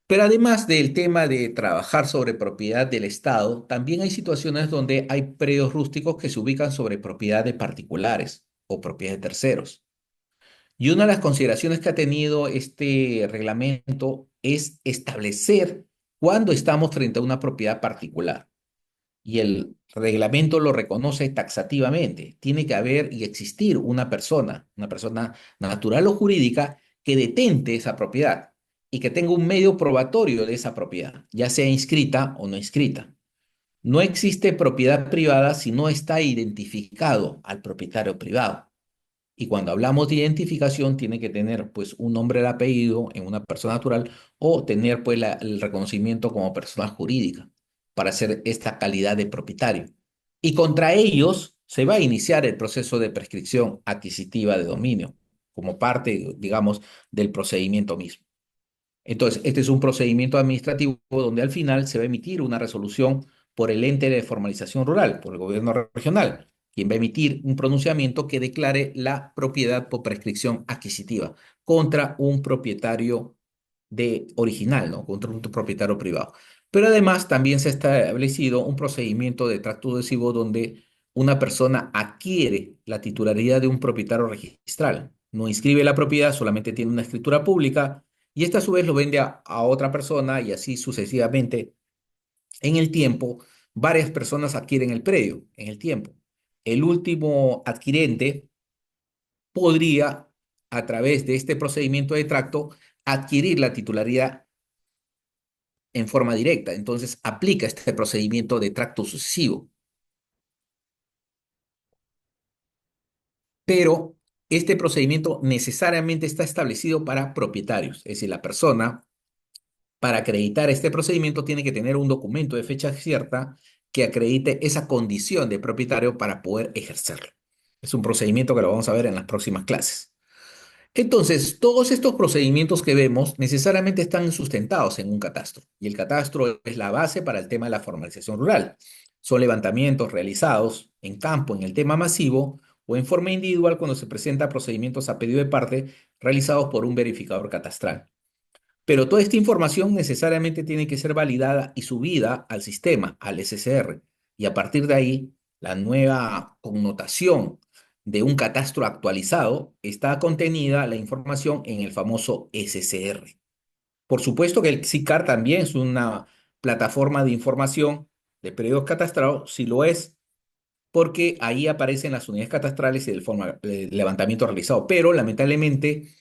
Pero además del tema de trabajar sobre propiedad del Estado, también hay situaciones donde hay predios rústicos que se ubican sobre propiedad de particulares o propiedad de terceros. Y una de las consideraciones que ha tenido este reglamento es establecer cuándo estamos frente a una propiedad particular. Y el reglamento lo reconoce taxativamente. Tiene que haber y existir una persona natural o jurídica que detente esa propiedad y que tenga un medio probatorio de esa propiedad, ya sea inscrita o no inscrita. No existe propiedad privada si no está identificado al propietario privado. Y cuando hablamos de identificación, tiene que tener pues un nombre, el apellido en una persona natural o tener pues el reconocimiento como persona jurídica para hacer esta calidad de propietario. Y contra ellos se va a iniciar el proceso de prescripción adquisitiva de dominio como parte, digamos, del procedimiento mismo. Entonces, este es un procedimiento administrativo donde al final se va a emitir una resolución por el ente de formalización rural, por el gobierno regional, quien va a emitir un pronunciamiento que declare la propiedad por prescripción adquisitiva contra un propietario de original, ¿no? Contra un propietario privado. Pero además también se ha establecido un procedimiento de tracto adhesivo donde una persona adquiere la titularidad de un propietario registral. No inscribe la propiedad, solamente tiene una escritura pública y esta a su vez lo vende a otra persona y así sucesivamente. En el tiempo, varias personas adquieren el predio en el tiempo. El último adquirente podría, a través de este procedimiento de tracto, adquirir la titularidad en forma directa. Entonces, aplica este procedimiento de tracto sucesivo. Pero este procedimiento necesariamente está establecido para propietarios, es decir, la persona para acreditar este procedimiento tiene que tener un documento de fecha cierta que acredite esa condición de propietario para poder ejercerlo. Es un procedimiento que lo vamos a ver en las próximas clases. Entonces, todos estos procedimientos que vemos necesariamente están sustentados en un catastro y el catastro es la base para el tema de la formalización rural. Son levantamientos realizados en campo en el tema masivo o en forma individual cuando se presenta procedimientos a pedido de parte realizados por un verificador catastral. Pero toda esta información necesariamente tiene que ser validada y subida al sistema, al SCR. Y a partir de ahí, la nueva connotación de un catastro actualizado está contenida la información en el famoso SCR. Por supuesto que el SICAR también es una plataforma de información de periodos catastrados, si lo es, porque ahí aparecen las unidades catastrales y el levantamiento realizado. Pero lamentablemente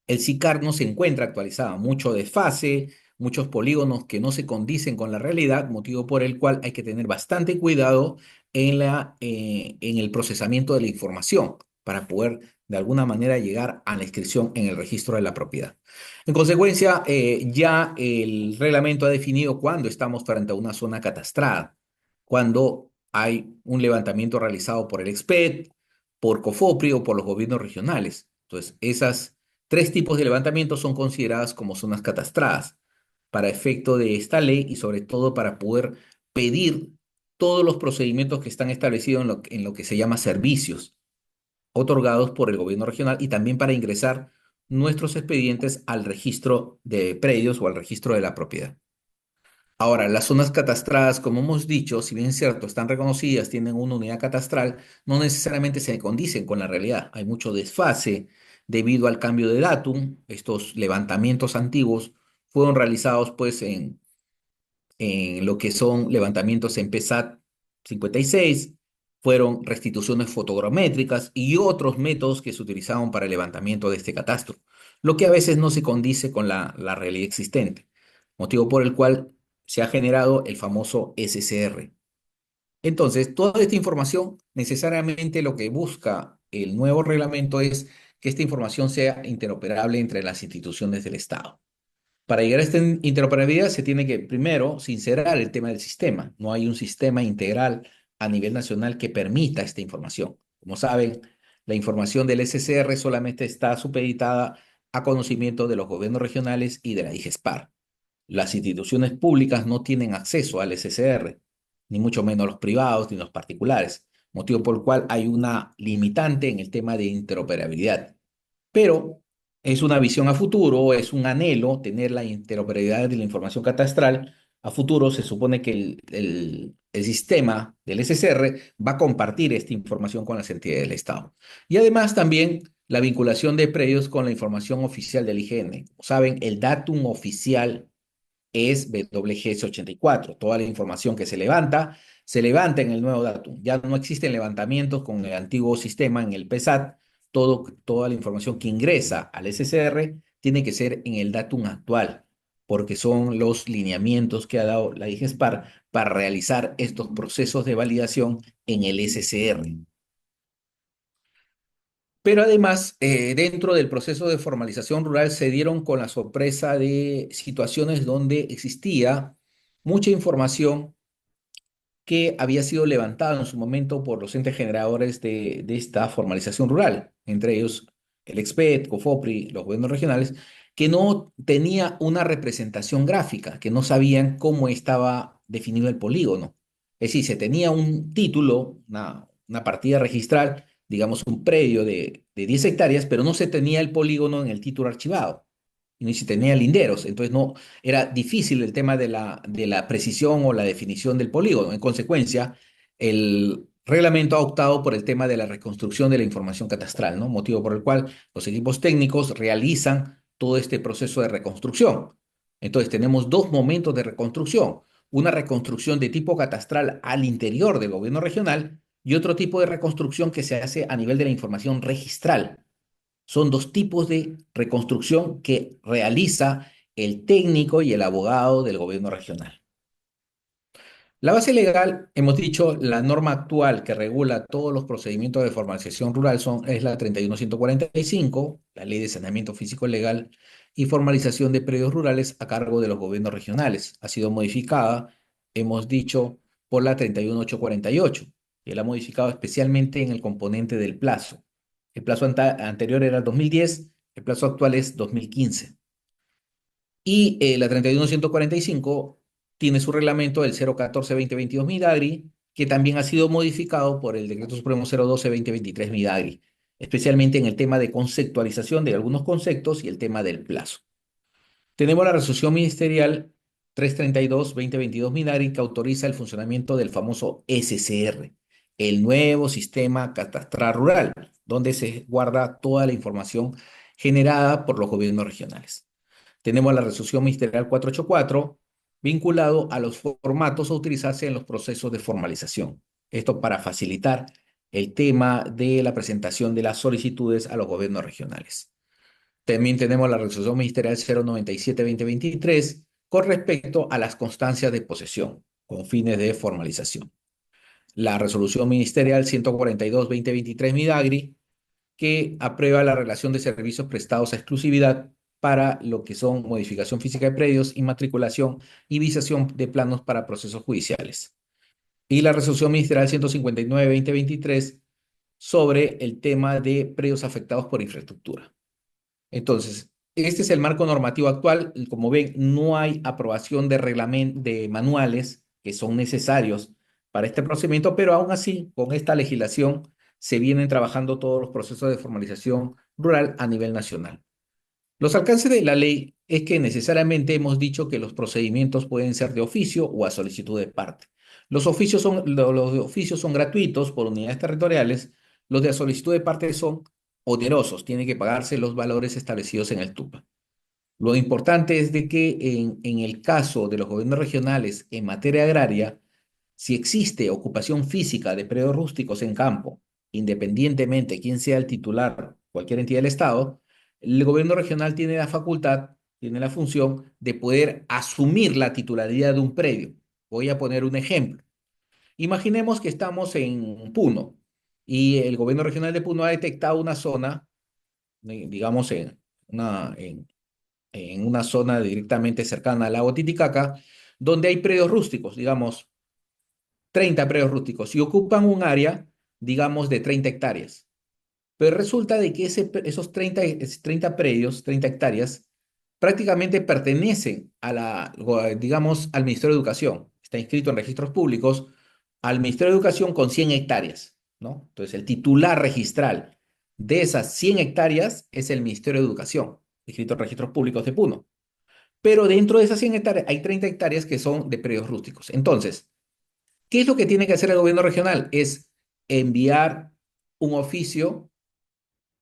el SICAR no se encuentra actualizado, mucho desfase, muchos polígonos que no se condicen con la realidad, motivo por el cual hay que tener bastante cuidado en el procesamiento de la información para poder de alguna manera llegar a la inscripción en el registro de la propiedad. En consecuencia, ya el reglamento ha definido cuándo estamos frente a una zona catastrada, cuando hay un levantamiento realizado por el EXPET, por COFOPRI o por los gobiernos regionales. Entonces, esas tres tipos de levantamientos son consideradas como zonas catastradas para efecto de esta ley y sobre todo para poder pedir todos los procedimientos que están establecidos en lo que se llama servicios otorgados por el gobierno regional y también para ingresar nuestros expedientes al registro de predios o al registro de la propiedad. Ahora, las zonas catastradas, como hemos dicho, si bien es cierto, están reconocidas, tienen una unidad catastral, no necesariamente se condicen con la realidad. Hay mucho desfase debido al cambio de datum. Estos levantamientos antiguos fueron realizados pues en lo que son levantamientos en PESAT 56, fueron restituciones fotogramétricas y otros métodos que se utilizaban para el levantamiento de este catastro, lo que a veces no se condice con la realidad existente, motivo por el cual se ha generado el famoso SCR. Entonces, toda esta información, necesariamente lo que busca el nuevo reglamento es que esta información sea interoperable entre las instituciones del Estado. Para llegar a esta interoperabilidad se tiene que primero sincerar el tema del sistema. No hay un sistema integral a nivel nacional que permita esta información. Como saben, la información del SCR solamente está supeditada a conocimiento de los gobiernos regionales y de la IGESPAR. Las instituciones públicas no tienen acceso al SCR, ni mucho menos los privados ni los particulares, motivo por el cual hay una limitante en el tema de interoperabilidad. Pero es una visión a futuro, es un anhelo tener la interoperabilidad de la información catastral. A futuro se supone que el sistema del SCR va a compartir esta información con las entidades del Estado. Y además también la vinculación de predios con la información oficial del IGN. Como saben, el datum oficial es WGS84. Toda la información que se levanta en el nuevo datum. Ya no existen levantamientos con el antiguo sistema en el PESAT. Toda la información que ingresa al SCR tiene que ser en el datum actual. porque son los lineamientos que ha dado la IGESPAR para realizar estos procesos de validación en el SCR. Pero además, dentro del proceso de formalización rural se dieron con la sorpresa de situaciones donde existía mucha información que había sido levantada en su momento por los entes generadores de esta formalización rural, entre ellos el EXPET, COFOPRI, los gobiernos regionales, que no tenía una representación gráfica, que no sabían cómo estaba definido el polígono. Es decir, se tenía un título, una partida registral, digamos un predio de 10 hectáreas, pero no se tenía el polígono en el título archivado, y ni se tenía linderos, entonces no, era difícil el tema de la precisión o la definición del polígono. En consecuencia, el reglamento ha optado por el tema de la reconstrucción de la información catastral, ¿no? Motivo por el cual los equipos técnicos realizan todo este proceso de reconstrucción. Entonces, tenemos dos momentos de reconstrucción: una reconstrucción de tipo catastral al interior del gobierno regional y otro tipo de reconstrucción que se hace a nivel de la información registral. Son dos tipos de reconstrucción que realiza el técnico y el abogado del gobierno regional. La base legal, hemos dicho, la norma actual que regula todos los procedimientos de formalización rural es la 31145, la Ley de Saneamiento Físico Legal y Formalización de Predios Rurales a cargo de los gobiernos regionales. Ha sido modificada, hemos dicho, por la 31848, que la ha modificado especialmente en el componente del plazo. El plazo anterior era 2010, el plazo actual es 2015. Y la 31145 tiene su reglamento del 014-2022 Midagri, que también ha sido modificado por el Decreto Supremo 012-2023 Midagri, especialmente en el tema de conceptualización de algunos conceptos y el tema del plazo. Tenemos la resolución ministerial 332-2022 Midagri, que autoriza el funcionamiento del famoso SCR, el nuevo sistema catastral rural, donde se guarda toda la información generada por los gobiernos regionales. Tenemos la resolución ministerial 484, vinculado a los formatos a utilizarse en los procesos de formalización. Esto para facilitar el tema de la presentación de las solicitudes a los gobiernos regionales. También tenemos la resolución ministerial 097-2023 con respecto a las constancias de posesión con fines de formalización. La resolución ministerial 142-2023 Midagri, que aprueba la relación de servicios prestados a exclusividad para lo que son modificación física de predios, inmatriculación y visación de planos para procesos judiciales. Y la resolución ministerial 159-2023 sobre el tema de predios afectados por infraestructura. Entonces, este es el marco normativo actual. Como ven, no hay aprobación de manuales que son necesarios para este procedimiento, pero aún así, con esta legislación se vienen trabajando todos los procesos de formalización rural a nivel nacional. Los alcances de la ley es que necesariamente hemos dicho que los procedimientos pueden ser de oficio o a solicitud de parte. Los de oficio son gratuitos por unidades territoriales, los de a solicitud de parte son onerosos, tienen que pagarse los valores establecidos en el TUPA. Lo importante es de que en el caso de los gobiernos regionales en materia agraria, si existe ocupación física de predios rústicos en campo, independientemente quién sea el titular, cualquier entidad del Estado, el gobierno regional tiene la facultad, tiene la función de poder asumir la titularidad de un predio. Voy a poner un ejemplo. Imaginemos que estamos en Puno y el gobierno regional de Puno ha detectado una zona, digamos en una zona directamente cercana al lago Titicaca, donde hay predios rústicos, digamos 30 predios rústicos, y ocupan un área, digamos, de 30 hectáreas. Pero resulta de que esos 30 predios, 30 hectáreas, prácticamente pertenecen digamos, al Ministerio de Educación. Está inscrito en registros públicos al Ministerio de Educación con 100 hectáreas, ¿no? Entonces, el titular registral de esas 100 hectáreas es el Ministerio de Educación, inscrito en registros públicos de Puno. Pero dentro de esas 100 hectáreas hay 30 hectáreas que son de predios rústicos. Entonces, ¿qué es lo que tiene que hacer el gobierno regional? Es enviar un oficio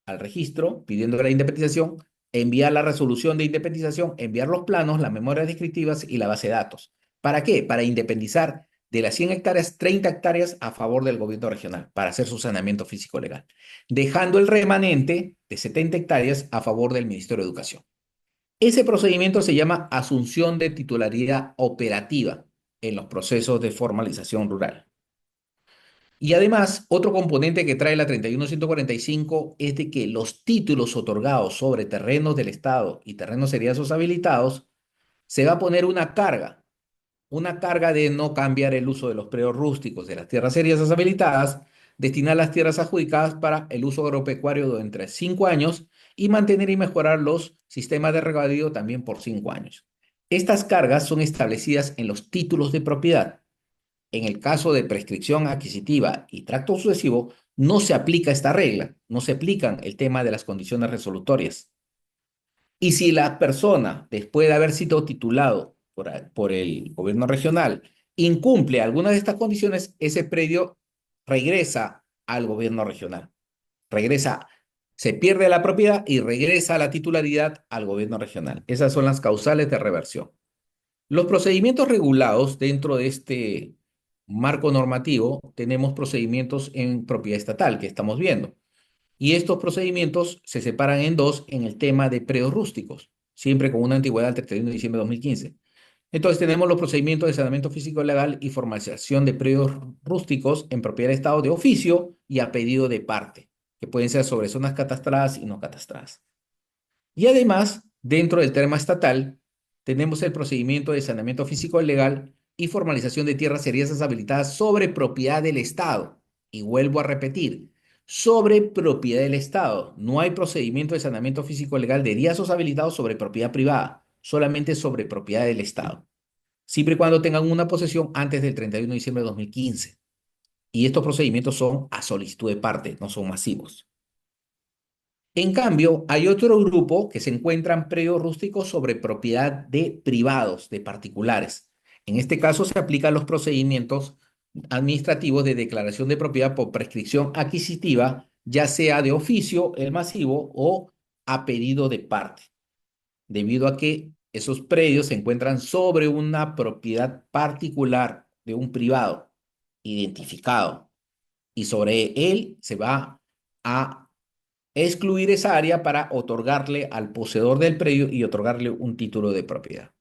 al registro pidiendo la independización, enviar la resolución de independización, enviar los planos, las memorias descriptivas y la base de datos. ¿Para qué? Para independizar de las 100 hectáreas, 30 hectáreas a favor del gobierno regional, para hacer su saneamiento físico legal, dejando el remanente de 70 hectáreas a favor del Ministerio de Educación. Ese procedimiento se llama asunción de titularidad operativa en los procesos de formalización rural. Y además, otro componente que trae la 31145 es de que los títulos otorgados sobre terrenos del Estado y terrenos seriazos habilitados se va a poner una carga de no cambiar el uso de los predios rústicos de las tierras serias habilitadas, destinar las tierras adjudicadas para el uso agropecuario de entre 5 años y mantener y mejorar los sistemas de regadío también por 5 años. Estas cargas son establecidas en los títulos de propiedad. En el caso de prescripción adquisitiva y tracto sucesivo, no se aplica esta regla, no se aplican el tema de las condiciones resolutorias. Y si la persona, después de haber sido titulado por el gobierno regional, incumple alguna de estas condiciones, ese predio regresa al gobierno regional. Regresa, se pierde la propiedad y regresa la titularidad al gobierno regional. Esas son las causales de reversión. Los procedimientos regulados dentro de este marco normativo, tenemos procedimientos en propiedad estatal que estamos viendo. Y estos procedimientos se separan en dos en el tema de predios rústicos, siempre con una antigüedad del 31 de diciembre de 2015. Entonces tenemos los procedimientos de saneamiento físico legal y formalización de predios rústicos en propiedad del Estado de oficio y a pedido de parte, que pueden ser sobre zonas catastradas y no catastradas. Y además, dentro del tema estatal, tenemos el procedimiento de saneamiento físico legal y formalización de tierras serias habilitadas sobre propiedad del Estado. Y vuelvo a repetir, sobre propiedad del Estado. No hay procedimiento de saneamiento físico legal de riesgos habilitados sobre propiedad privada, solamente sobre propiedad del Estado, siempre y cuando tengan una posesión antes del 31 de diciembre de 2015. Y estos procedimientos son a solicitud de parte, no son masivos. En cambio, hay otro grupo que se encuentran predios rústicos sobre propiedad de privados, de particulares. En este caso se aplican los procedimientos administrativos de declaración de propiedad por prescripción adquisitiva, ya sea de oficio, el masivo, o a pedido de parte, debido a que esos predios se encuentran sobre una propiedad particular de un privado identificado y sobre él se va a excluir esa área para otorgarle al poseedor del predio y otorgarle un título de propiedad.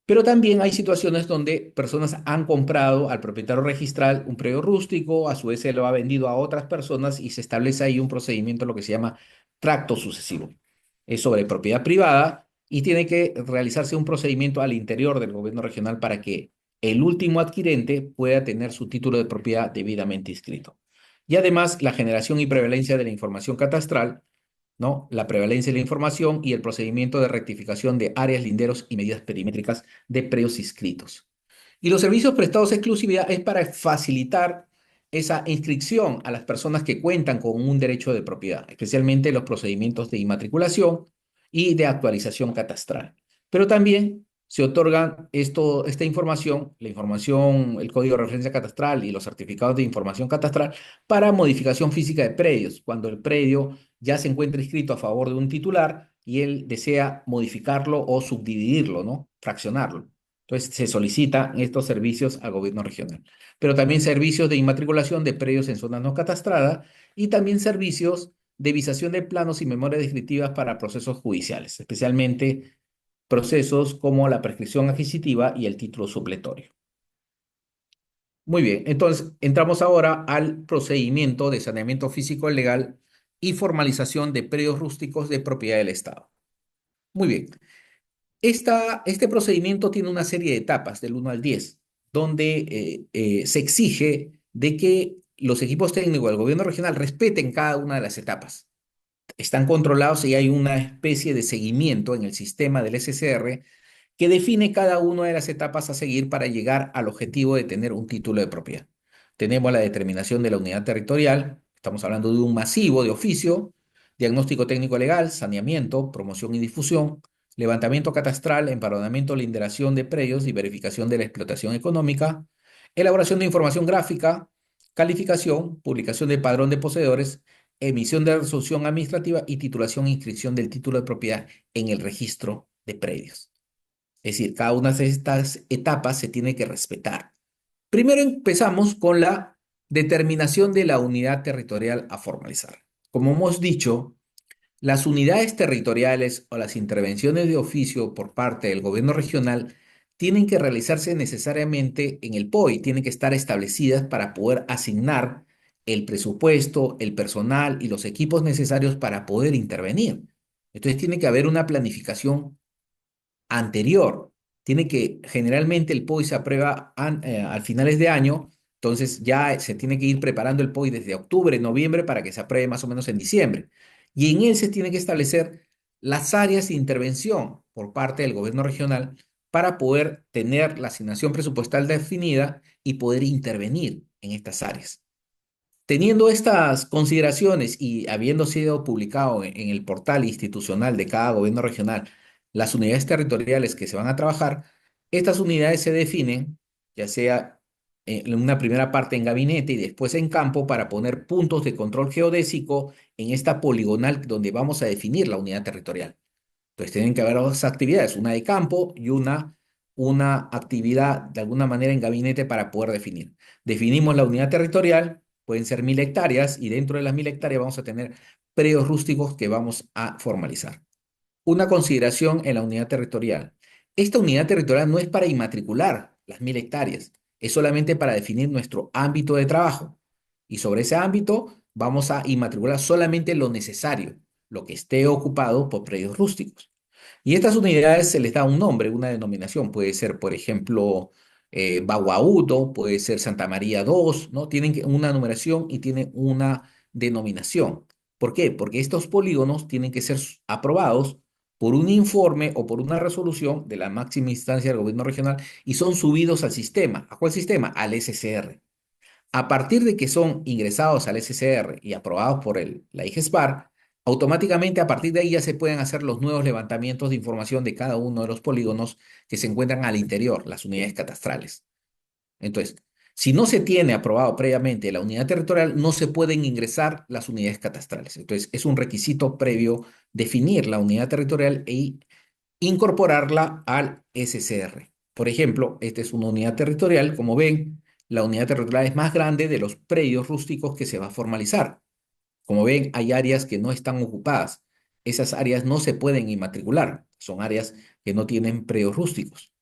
Pero también hay situaciones donde personas han comprado al propietario registral un predio rústico, a su vez se lo ha vendido a otras personas y se establece ahí un procedimiento, lo que se llama tracto sucesivo. Es sobre propiedad privada y tiene que realizarse un procedimiento al interior del gobierno regional para que el último adquirente pueda tener su título de propiedad debidamente inscrito. Y además, la generación y prevalencia de la información catastral, ¿no? La prevalencia de la información y el procedimiento de rectificación de áreas, linderos y medidas perimétricas de predios inscritos. Y los servicios prestados de exclusividad es para facilitar esa inscripción a las personas que cuentan con un derecho de propiedad, especialmente los procedimientos de inmatriculación y de actualización catastral. Pero también se otorgan esta información, la información, el código de referencia catastral y los certificados de información catastral para modificación física de predios, cuando el predio ya se encuentra inscrito a favor de un titular y él desea modificarlo o subdividirlo, ¿no? Fraccionarlo. Entonces se solicitan estos servicios al gobierno regional. Pero también servicios de inmatriculación de predios en zonas no catastradas y también servicios de visación de planos y memorias descriptivas para procesos judiciales, especialmente procesos como la prescripción adquisitiva y el título supletorio. Muy bien, entonces entramos ahora al procedimiento de saneamiento físico legal y formalización de predios rústicos de propiedad del Estado. Muy bien, este procedimiento tiene una serie de etapas del 1 al 10, donde se exige de que los equipos técnicos del gobierno regional respeten cada una de las etapas. Están controlados y hay una especie de seguimiento en el sistema del SCR que define cada una de las etapas a seguir para llegar al objetivo de tener un título de propiedad. Tenemos la determinación de la unidad territorial, estamos hablando de un masivo de oficio, diagnóstico técnico legal, saneamiento, promoción y difusión, levantamiento catastral, empadronamiento, linderación de predios y verificación de la explotación económica, elaboración de información gráfica, calificación, publicación del padrón de poseedores, emisión de resolución administrativa y titulación e inscripción del título de propiedad en el registro de predios. Es decir, cada una de estas etapas se tiene que respetar. Primero empezamos con la determinación de la unidad territorial a formalizar. Como hemos dicho, Las unidades territoriales o las intervenciones de oficio por parte del gobierno regional tienen que realizarse necesariamente en el POI, tienen que estar establecidas para poder asignar el presupuesto, el personal y los equipos necesarios para poder intervenir. Entonces tiene que haber una planificación anterior. Generalmente el POI se aprueba al finales de año, entonces ya se tiene que ir preparando el POI desde octubre, noviembre, para que se apruebe más o menos en diciembre. Y en él se tiene que establecer las áreas de intervención por parte del gobierno regional para poder tener la asignación presupuestal definida y poder intervenir en estas áreas. Teniendo estas consideraciones y habiendo sido publicado en el portal institucional de cada gobierno regional las unidades territoriales que se van a trabajar, estas unidades se definen, ya sea en una primera parte en gabinete y después en campo, para poner puntos de control geodésico en esta poligonal donde vamos a definir la unidad territorial. Entonces tienen que haber dos actividades, una de campo y una actividad de alguna manera en gabinete para poder definir. Definimos la unidad territorial, pueden ser 1000 hectáreas, y dentro de las 1000 hectáreas vamos a tener predios rústicos que vamos a formalizar. Una consideración en la unidad territorial. Esta unidad territorial no es para inmatricular las 1000 hectáreas, es solamente para definir nuestro ámbito de trabajo. Y sobre ese ámbito vamos a inmatricular solamente lo necesario, lo que esté ocupado por predios rústicos. Y estas unidades se les da un nombre, una denominación. Puede ser, por ejemplo, Baguaudo, puede ser Santa María 2, ¿no? Tienen una numeración y tienen una denominación. ¿Por qué? Porque estos polígonos tienen que ser aprobados por un informe o por una resolución de la máxima instancia del gobierno regional y son subidos al sistema. ¿A cuál sistema? Al SCR. A partir de que son ingresados al SCR y aprobados por la IGESPAR, automáticamente a partir de ahí ya se pueden hacer los nuevos levantamientos de información de cada uno de los polígonos que se encuentran al interior, las unidades catastrales. Entonces, si no se tiene aprobado previamente la unidad territorial, no se pueden ingresar las unidades catastrales. Entonces, es un requisito previo definir la unidad territorial e incorporarla al SCR. Por ejemplo, esta es una unidad territorial. Como ven, la unidad territorial es más grande de los predios rústicos que se va a formalizar. Como ven, hay áreas que no están ocupadas. Esas áreas no se pueden inmatricular. Son áreas que no tienen predios rústicos.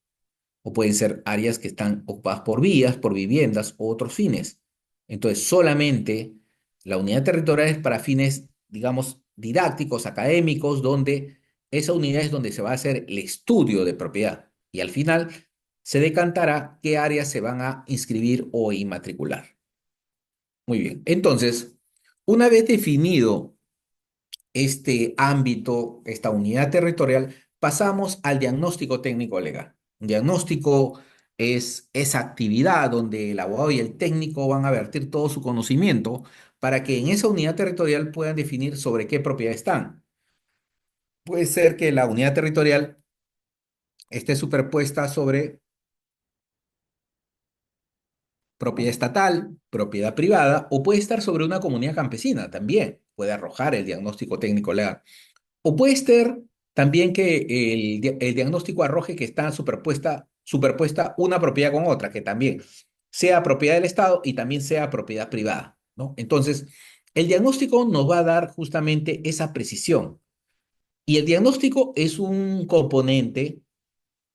O pueden ser áreas que están ocupadas por vías, por viviendas o otros fines. Entonces, solamente la unidad territorial es para fines, digamos, didácticos, académicos, donde esa unidad es donde se va a hacer el estudio de propiedad. Y al final se decantará qué áreas se van a inscribir o inmatricular. Muy bien. Entonces, una vez definido este ámbito, esta unidad territorial, pasamos al diagnóstico técnico legal. Un diagnóstico es esa actividad donde el abogado y el técnico van a vertir todo su conocimiento para que en esa unidad territorial puedan definir sobre qué propiedad están. Puede ser que la unidad territorial esté superpuesta sobre propiedad estatal, propiedad privada, o puede estar sobre una comunidad campesina también. Puede arrojar el diagnóstico técnico legal. O puede ser también que el diagnóstico arroje que está superpuesta una propiedad con otra, que también sea propiedad del Estado y también sea propiedad privada, ¿no? Entonces, el diagnóstico nos va a dar justamente esa precisión. Y el diagnóstico es un componente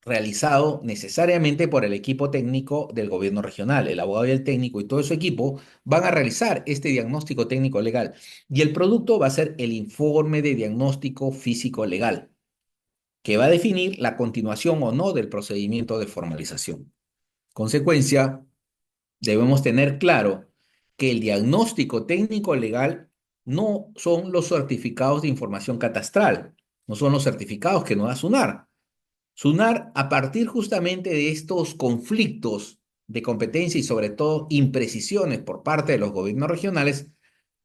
realizado necesariamente por el equipo técnico del gobierno regional. El abogado y el técnico y todo su equipo van a realizar este diagnóstico técnico legal y el producto va a ser el informe de diagnóstico físico legal, que va a definir la continuación o no del procedimiento de formalización. Consecuencia, debemos tener claro que el diagnóstico técnico legal no son los certificados de información catastral, no son los certificados que nos da SUNAR. SUNAR, a partir justamente de estos conflictos de competencia y sobre todo imprecisiones por parte de los gobiernos regionales,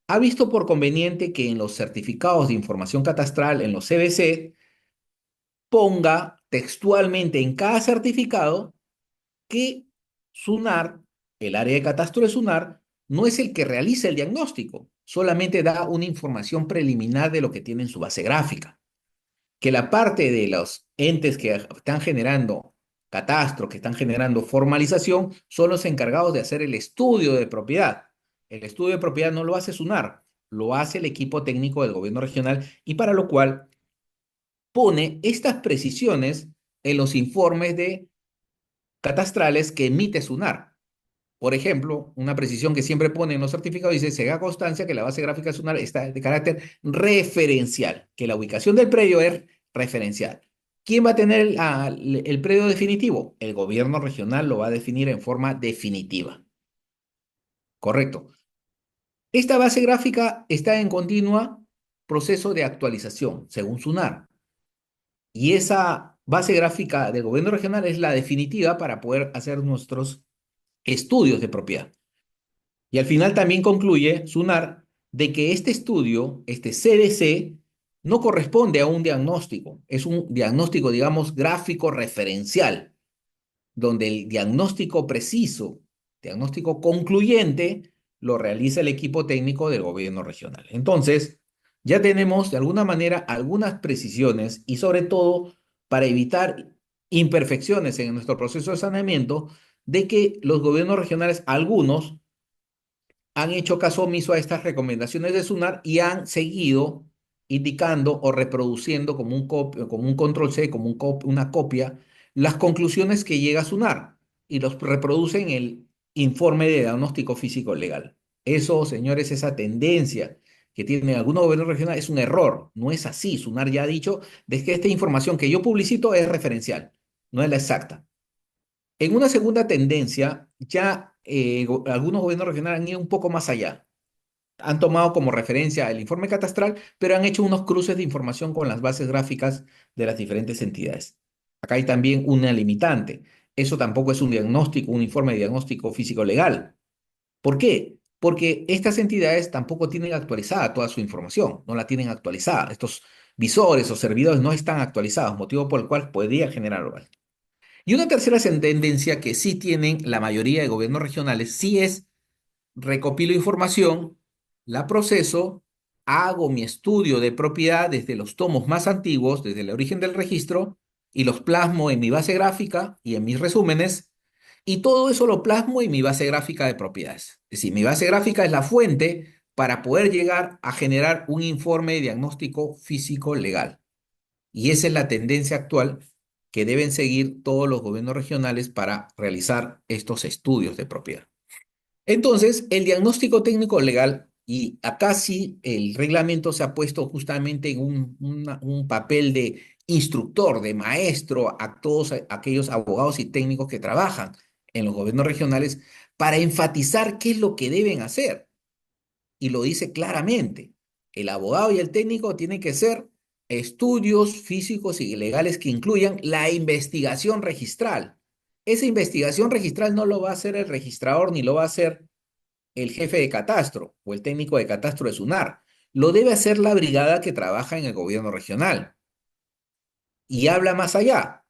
ha visto por conveniente que en los certificados de información catastral, en los CBC, ponga textualmente en cada certificado que SUNAR, el área de catastro de SUNAR, no es el que realiza el diagnóstico, solamente da una información preliminar de lo que tiene en su base gráfica, que la parte de los entes que están generando catastro, que están generando formalización, son los encargados de hacer el estudio de propiedad. El estudio de propiedad no lo hace SUNAR, lo hace el equipo técnico del gobierno regional y para lo cual pone estas precisiones en los informes de catastrales que emite SUNAR. Por ejemplo, una precisión que siempre pone en los certificados dice, se da constancia que la base gráfica SUNAR está de carácter referencial, que la ubicación del predio es referencial. ¿Quién va a tener el predio definitivo? El gobierno regional lo va a definir en forma definitiva. Correcto. Esta base gráfica está en continua proceso de actualización, según SUNAR. Y esa base gráfica del gobierno regional es la definitiva para poder hacer nuestros estudios de propiedad. Y al final también concluye SUNAR de que este estudio, este CDC, no corresponde a un diagnóstico, es un diagnóstico, digamos, gráfico referencial, donde el diagnóstico preciso, diagnóstico concluyente, lo realiza el equipo técnico del gobierno regional. Entonces, ya tenemos de alguna manera algunas precisiones y sobre todo para evitar imperfecciones en nuestro proceso de saneamiento, de que los gobiernos regionales, algunos, han hecho caso omiso a estas recomendaciones de SUNAR y han seguido indicando o reproduciendo como como un control C, como una copia, las conclusiones que llega a SUNAR y los reproduce en el informe de diagnóstico físico legal. Eso, señores, esa tendencia que tienen algunos gobiernos regionales es un error. No es así. SUNAR ya ha dicho de que esta información que yo publicito es referencial, no es la exacta. En una segunda tendencia, ya algunos gobiernos regionales han ido un poco más allá. Han tomado como referencia el informe catastral, pero han hecho unos cruces de información con las bases gráficas de las diferentes entidades. Acá hay también una limitante. Eso tampoco es un diagnóstico, un informe de diagnóstico físico legal. ¿Por qué? Porque estas entidades tampoco tienen actualizada toda su información, no la tienen actualizada. Estos visores o servidores no están actualizados, motivo por el cual podría generar errores. Y una tercera tendencia que sí tienen la mayoría de gobiernos regionales, sí es recopilo información, la proceso, hago mi estudio de propiedad desde los tomos más antiguos, desde el origen del registro, y los plasmo en mi base gráfica y en mis resúmenes, y todo eso lo plasmo en mi base gráfica de propiedades. Es decir, mi base gráfica es la fuente para poder llegar a generar un informe de diagnóstico físico legal. Y esa es la tendencia actual que deben seguir todos los gobiernos regionales para realizar estos estudios de propiedad. Entonces, el diagnóstico técnico legal, y acá sí el reglamento se ha puesto justamente en un papel de instructor, de maestro a todos aquellos abogados y técnicos que trabajan en los gobiernos regionales para enfatizar qué es lo que deben hacer. Y lo dice claramente. El abogado y el técnico tienen que ser estudios físicos y legales que incluyan la investigación registral. Esa investigación registral no lo va a hacer el registrador ni lo va a hacer el jefe de catastro o el técnico de catastro de SUNAR. Lo debe hacer la brigada que trabaja en el gobierno regional. Y habla más allá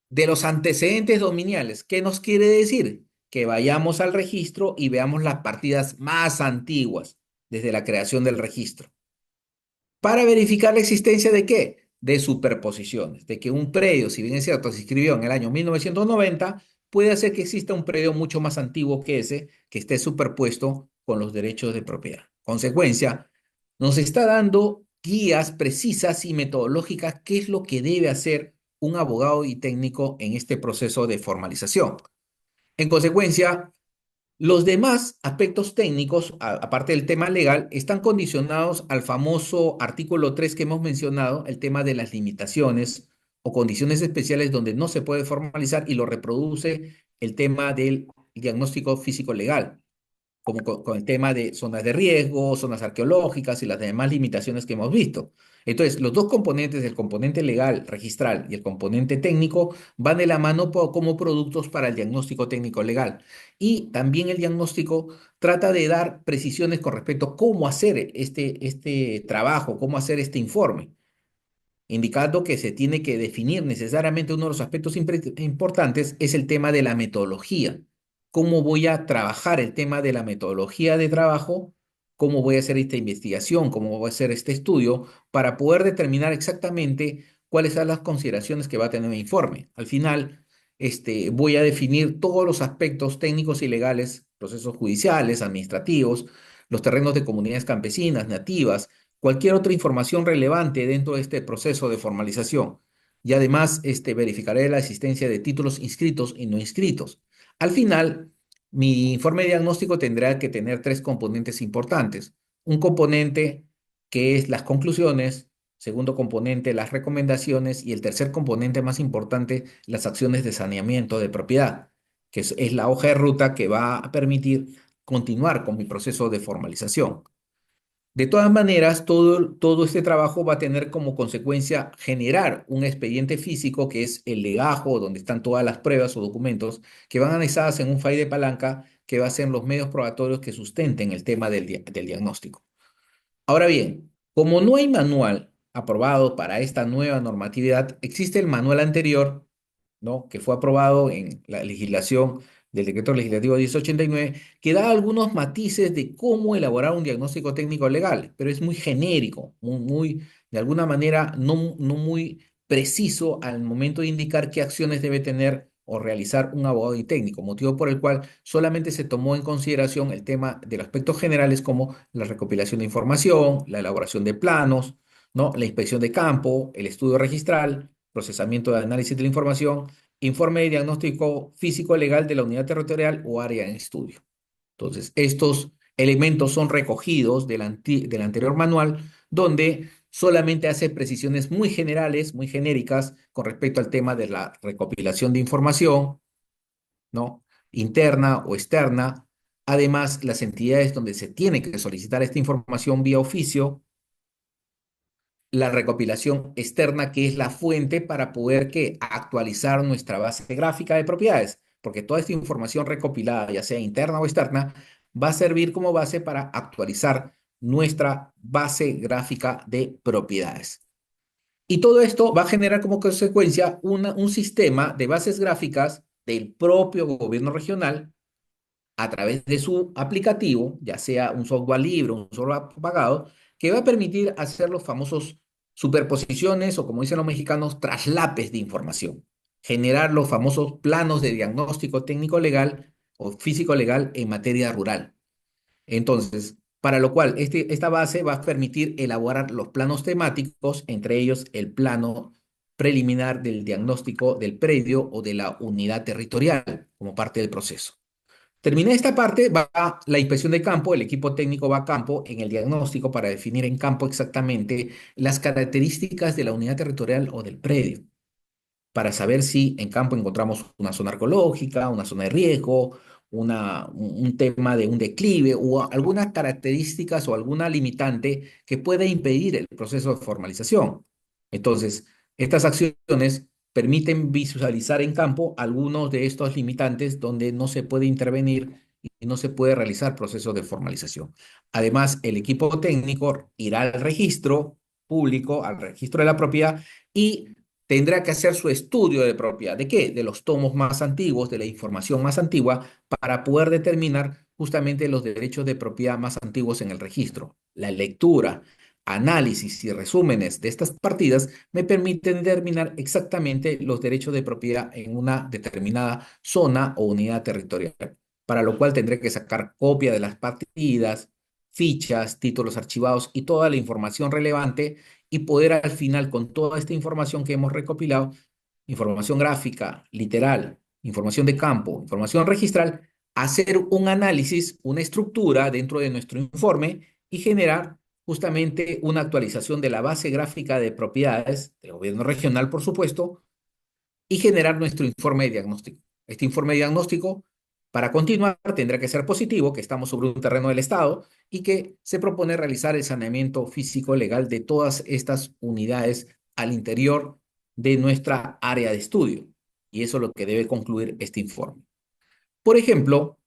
de los antecedentes dominiales. ¿Qué nos quiere decir? Que vayamos al registro y veamos las partidas más antiguas desde la creación del registro. Para verificar la existencia de qué? De superposiciones, de que un predio, si bien es cierto, se inscribió en el año 1990, puede hacer que exista un predio mucho más antiguo que ese, que esté superpuesto con los derechos de propiedad. Consecuencia, nos está dando guías precisas y metodológicas qué es lo que debe hacer un abogado y técnico en este proceso de formalización. En consecuencia, los demás aspectos técnicos, aparte del tema legal, están condicionados al famoso artículo 3 que hemos mencionado, el tema de las limitaciones o condiciones especiales donde no se puede formalizar y lo reproduce el tema del diagnóstico físico legal como con el tema de zonas de riesgo, zonas arqueológicas y las demás limitaciones que hemos visto. Entonces, los dos componentes, el componente legal, registral y el componente técnico, van de la mano como productos para el diagnóstico técnico legal. Y también el diagnóstico trata de dar precisiones con respecto a cómo hacer este trabajo, cómo hacer este informe, indicando que se tiene que definir necesariamente uno de los aspectos importantes es el tema de la metodología. ¿Cómo voy a trabajar el tema de la metodología de trabajo? ¿Cómo voy a hacer esta investigación? ¿Cómo voy a hacer este estudio para poder determinar exactamente cuáles son las consideraciones que va a tener mi informe? Al final, voy a definir todos los aspectos técnicos y legales, procesos judiciales, administrativos, los terrenos de comunidades campesinas, nativas, cualquier otra información relevante dentro de este proceso de formalización. Y además, verificaré la existencia de títulos inscritos y no inscritos. Al final, mi informe diagnóstico tendrá que tener tres componentes importantes. Un componente que es las conclusiones, segundo componente las recomendaciones y el tercer componente más importante, las acciones de saneamiento de propiedad, que es la hoja de ruta que va a permitir continuar con mi proceso de formalización. De todas maneras, todo este trabajo va a tener como consecuencia generar un expediente físico que es el legajo, donde están todas las pruebas o documentos que van anexadas en un file de palanca que va a ser los medios probatorios que sustenten el tema del diagnóstico. Ahora bien, como no hay manual aprobado para esta nueva normatividad, existe el manual anterior, ¿no? Que fue aprobado en la legislación del Decreto Legislativo 1089, que da algunos matices de cómo elaborar un diagnóstico técnico legal, pero es muy genérico, de alguna manera, no muy preciso al momento de indicar qué acciones debe tener o realizar un abogado y técnico, motivo por el cual solamente se tomó en consideración el tema de los aspectos generales como la recopilación de información, la elaboración de planos, ¿no? La inspección de campo, el estudio registral, procesamiento de análisis de la información, informe de diagnóstico físico legal de la unidad territorial o área en estudio. Entonces, estos elementos son recogidos del anterior manual, donde solamente hace precisiones muy generales, muy genéricas, con respecto al tema de la recopilación de información, ¿no? Interna o externa. Además, las entidades donde se tiene que solicitar esta información vía oficio, la recopilación externa, que es la fuente para poder actualizar nuestra base gráfica de propiedades, porque toda esta información recopilada, ya sea interna o externa, va a servir como base para actualizar nuestra base gráfica de propiedades. Y todo esto va a generar como consecuencia un sistema de bases gráficas del propio gobierno regional a través de su aplicativo, ya sea un software libre o un software pagado, que va a permitir hacer los famosos superposiciones o, como dicen los mexicanos, traslapes de información, generar los famosos planos de diagnóstico técnico legal o físico legal en materia rural. Entonces, para lo cual esta base va a permitir elaborar los planos temáticos, entre ellos el plano preliminar del diagnóstico del predio o de la unidad territorial como parte del proceso. Terminé esta parte, va la inspección de campo, el equipo técnico va a campo en el diagnóstico para definir en campo exactamente las características de la unidad territorial o del predio, para saber si en campo encontramos una zona arqueológica, una zona de riesgo, un tema de un declive o algunas características o alguna limitante que pueda impedir el proceso de formalización. Entonces, estas acciones permiten visualizar en campo algunos de estos limitantes donde no se puede intervenir y no se puede realizar procesos de formalización. Además, el equipo técnico irá al registro público, al registro de la propiedad y tendrá que hacer su estudio de propiedad. ¿De qué? De los tomos más antiguos, de la información más antigua, para poder determinar justamente los derechos de propiedad más antiguos en el registro. La lectura, análisis y resúmenes de estas partidas me permiten determinar exactamente los derechos de propiedad en una determinada zona o unidad territorial, para lo cual tendré que sacar copia de las partidas, fichas, títulos archivados y toda la información relevante y poder al final, con toda esta información que hemos recopilado, información gráfica, literal, información de campo, información registral, hacer un análisis, una estructura dentro de nuestro informe y generar justamente una actualización de la base gráfica de propiedades del gobierno regional, por supuesto, y generar nuestro informe de diagnóstico. Este informe de diagnóstico, para continuar, tendrá que ser positivo, que estamos sobre un terreno del Estado y que se propone realizar el saneamiento físico legal de todas estas unidades al interior de nuestra área de estudio. Y eso es lo que debe concluir este informe. Por ejemplo,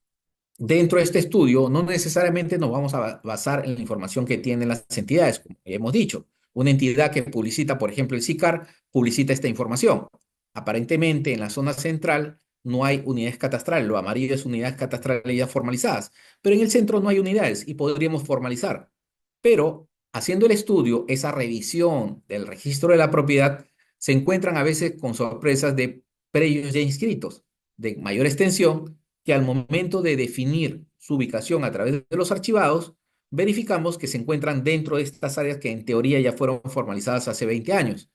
dentro de este estudio, no necesariamente nos vamos a basar en la información que tienen las entidades, como ya hemos dicho. Una entidad que publicita, por ejemplo, el SICAR, publicita esta información. Aparentemente, en la zona central no hay unidades catastrales, lo amarillo es unidades catastrales ya formalizadas, pero en el centro no hay unidades y podríamos formalizar. Pero haciendo el estudio, esa revisión del registro de la propiedad, se encuentran a veces con sorpresas de predios ya inscritos, de mayor extensión, que al momento de definir su ubicación a través de los archivados, verificamos que se encuentran dentro de estas áreas que en teoría ya fueron formalizadas hace 20 años.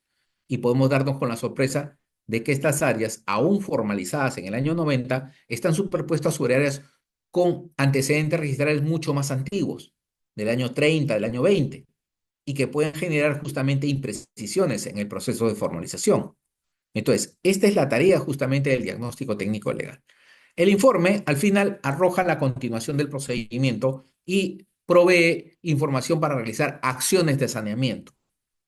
Y podemos darnos con la sorpresa de que estas áreas, aún formalizadas en el año 90, están superpuestas sobre áreas con antecedentes registrales mucho más antiguos, del año 30, del año 20, y que pueden generar justamente imprecisiones en el proceso de formalización. Entonces, esta es la tarea justamente del diagnóstico técnico legal. El informe, al final, arroja la continuación del procedimiento y provee información para realizar acciones de saneamiento,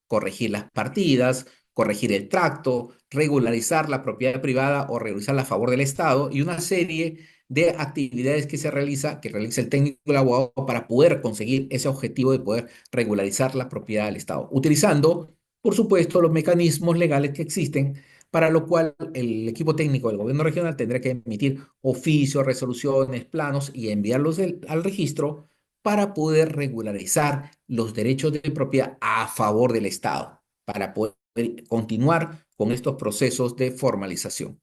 corregir las partidas, corregir el tracto, regularizar la propiedad privada o regularizarla a favor del Estado y una serie de actividades que realiza el técnico y el abogado para poder conseguir ese objetivo de poder regularizar la propiedad del Estado, utilizando, por supuesto, los mecanismos legales que existen, para lo cual el equipo técnico del gobierno regional tendrá que emitir oficios, resoluciones, planos y enviarlos al registro para poder regularizar los derechos de propiedad a favor del Estado, para poder continuar con estos procesos de formalización.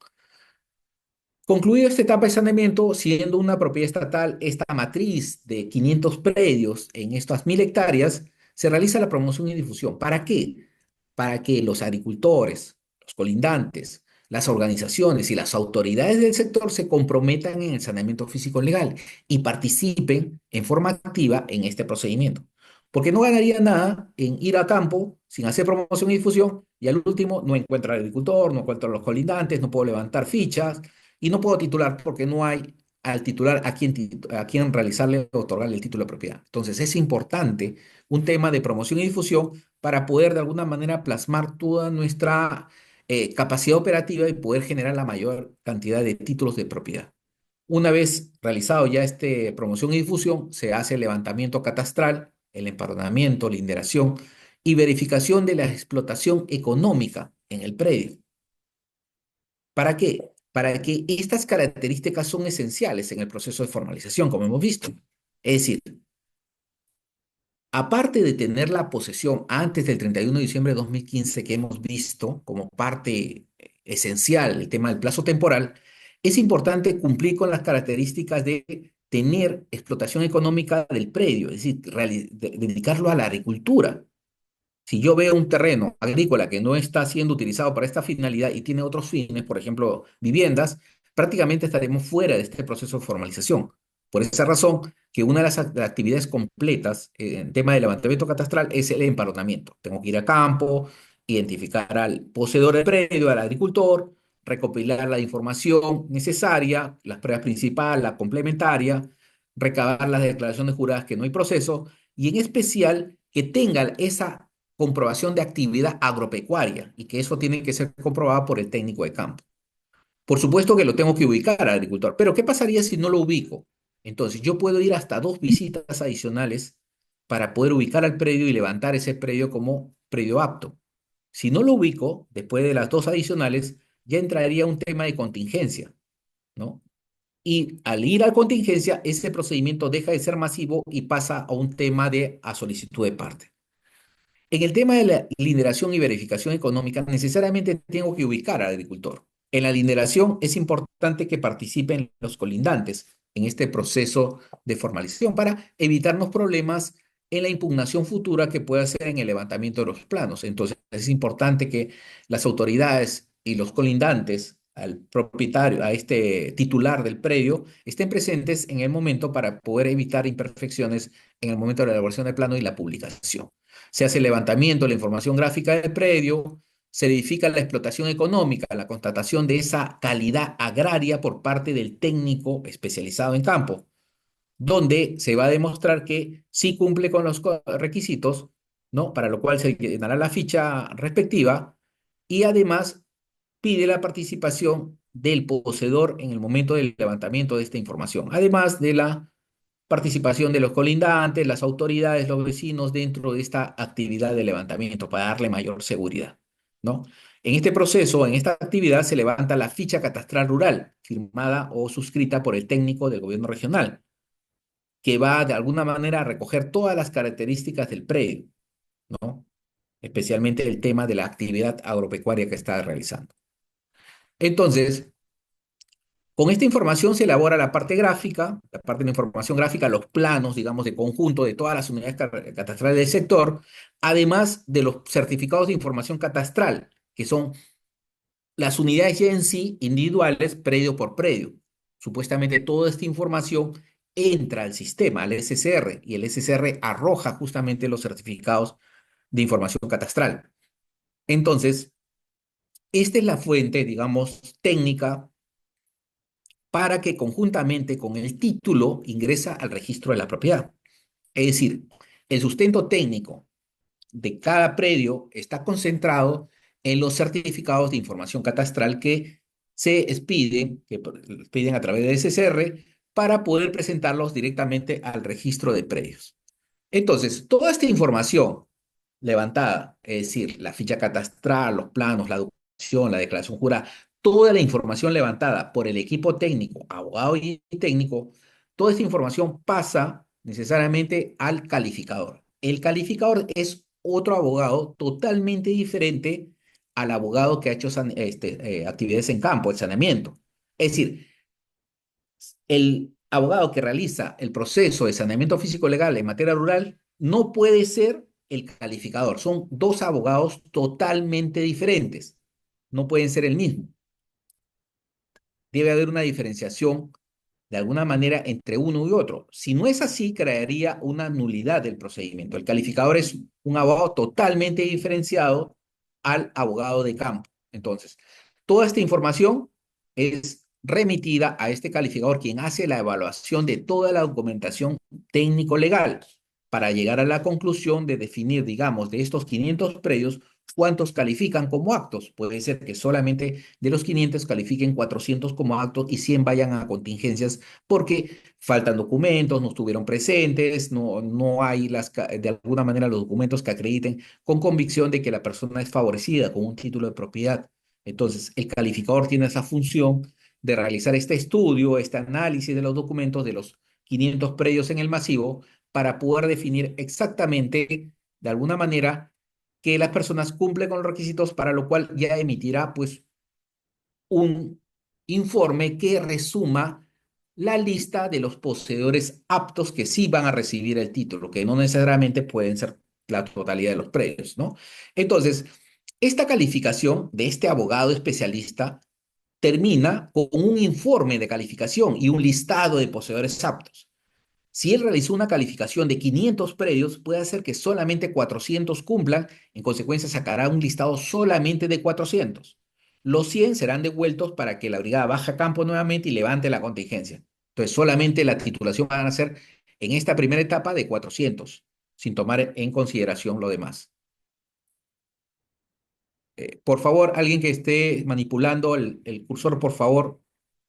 Concluida esta etapa de saneamiento, siendo una propiedad estatal, esta matriz de 500 predios en estas 1000 hectáreas, se realiza la promoción y difusión. ¿Para qué? Para que los agricultores, los colindantes, las organizaciones y las autoridades del sector se comprometan en el saneamiento físico legal y participen en forma activa en este procedimiento. Porque no ganaría nada en ir a campo sin hacer promoción y difusión y al último no encuentro al agricultor, no encuentro a los colindantes, no puedo levantar fichas y no puedo titular porque no hay al titular a quien realizarle o otorgarle el título de propiedad. Entonces es importante un tema de promoción y difusión para poder de alguna manera plasmar toda nuestra capacidad operativa y poder generar la mayor cantidad de títulos de propiedad. Una vez realizado ya este promoción y difusión, se hace el levantamiento catastral, el empadronamiento, la inderación y verificación de la explotación económica en el predio. ¿Para qué? Para que estas características son esenciales en el proceso de formalización, como hemos visto. Es decir, aparte de tener la posesión antes del 31 de diciembre de 2015 que hemos visto como parte esencial el tema del plazo temporal, es importante cumplir con las características de tener explotación económica del predio, es decir, dedicarlo a la agricultura. Si yo veo un terreno agrícola que no está siendo utilizado para esta finalidad y tiene otros fines, por ejemplo, viviendas, prácticamente estaremos fuera de este proceso de formalización. Por esa razón, que una de las actividades completas en tema de levantamiento catastral es el empadronamiento. Tengo que ir a campo, identificar al poseedor del predio, al agricultor, recopilar la información necesaria, las pruebas principales, la complementaria, recabar las declaraciones juradas que no hay proceso y en especial que tenga esa comprobación de actividad agropecuaria y que eso tiene que ser comprobado por el técnico de campo. Por supuesto que lo tengo que ubicar al agricultor, pero ¿qué pasaría si no lo ubico? Entonces, yo puedo ir hasta 2 visitas adicionales para poder ubicar al predio y levantar ese predio como predio apto. Si no lo ubico, después de las 2 adicionales, ya entraría un tema de contingencia, ¿no? Y al ir a contingencia, ese procedimiento deja de ser masivo y pasa a un tema de a solicitud de parte. En el tema de la lideración y verificación económica, necesariamente tengo que ubicar al agricultor. En la lideración es importante que participen los colindantes en este proceso de formalización para evitarnos problemas en la impugnación futura que pueda hacer en el levantamiento de los planos. Entonces, es importante que las autoridades y los colindantes al propietario, a este titular del predio, estén presentes en el momento para poder evitar imperfecciones en el momento de la elaboración del plano y la publicación. Se hace el levantamiento de la información gráfica del predio, se verifica la explotación económica, la constatación de esa calidad agraria por parte del técnico especializado en campo, donde se va a demostrar que sí cumple con los requisitos, ¿no? Para lo cual se llenará la ficha respectiva y además pide la participación del poseedor en el momento del levantamiento de esta información, además de la participación de los colindantes, las autoridades, los vecinos dentro de esta actividad de levantamiento para darle mayor seguridad, ¿no? En este proceso, en esta actividad, se levanta la ficha catastral rural, firmada o suscrita por el técnico del gobierno regional, que va de alguna manera a recoger todas las características del predio, ¿no? Especialmente el tema de la actividad agropecuaria que está realizando. Entonces, Con esta información se elabora la parte gráfica, la parte de la información gráfica, los planos, digamos, de conjunto de todas las unidades catastrales del sector, además de los certificados de información catastral, que son las unidades ya en sí, individuales, predio por predio. Supuestamente toda esta información entra al sistema, al SSR, y el SSR arroja justamente los certificados de información catastral. Entonces, esta es la fuente, digamos, técnica para que conjuntamente con el título ingresa al registro de la propiedad. Es decir, el sustento técnico de cada predio está concentrado en los certificados de información catastral que se expiden, que piden a través de SSR para poder presentarlos directamente al registro de predios. Entonces, toda esta información levantada, es decir, la ficha catastral, los planos, la documentación, la declaración jurada, toda la información levantada por el equipo técnico, abogado y técnico, toda esta información pasa necesariamente al calificador. El calificador es otro abogado totalmente diferente al abogado que ha hecho actividades en campo, el saneamiento. Es decir, el abogado que realiza el proceso de saneamiento físico-legal en materia rural no puede ser el calificador. Son dos abogados totalmente diferentes. No pueden ser el mismo. Debe haber una diferenciación de alguna manera entre uno y otro. Si no es así, crearía una nulidad del procedimiento. El calificador es un abogado totalmente diferenciado al abogado de campo. Entonces, toda esta información es remitida a este calificador, quien hace la evaluación de toda la documentación técnico-legal para llegar a la conclusión de definir, digamos, de estos 500 predios, cuántos califican como actos. Puede ser que solamente de los 500 califiquen 400 como actos y 100 vayan a contingencias porque faltan documentos, no estuvieron presentes, no hay de alguna manera los documentos que acrediten con convicción de que la persona es favorecida con un título de propiedad. Entonces, el calificador tiene esa función de realizar este estudio, este análisis de los documentos de los 500 predios en el masivo para poder definir exactamente, de alguna manera, que las personas cumplen con los requisitos, para lo cual ya emitirá pues un informe que resuma la lista de los poseedores aptos que sí van a recibir el título, que no necesariamente pueden ser la totalidad de los predios, ¿no? Entonces, esta calificación de este abogado especialista termina con un informe de calificación y un listado de poseedores aptos. Si él realizó una calificación de 500 predios, puede hacer que solamente 400 cumplan, en consecuencia sacará un listado solamente de 400. Los 100 serán devueltos para que la brigada baje a campo nuevamente y levante la contingencia. Entonces, solamente la titulación van a ser en esta primera etapa de 400, sin tomar en consideración lo demás. Por favor, alguien que esté manipulando el cursor, por favor.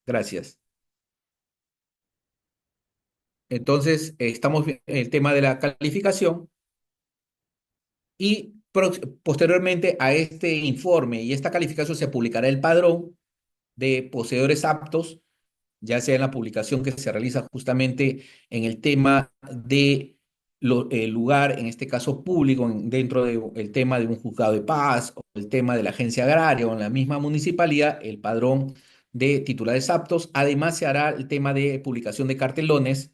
Gracias. Entonces, estamos en el tema de la calificación y posteriormente a este informe y esta calificación se publicará el padrón de poseedores aptos, ya sea en la publicación que se realiza justamente en el tema de el lugar, en este caso público, dentro del tema de un juzgado de paz o el tema de la agencia agraria o en la misma municipalidad, el padrón de titulares aptos. Además, se hará el tema de publicación de cartelones,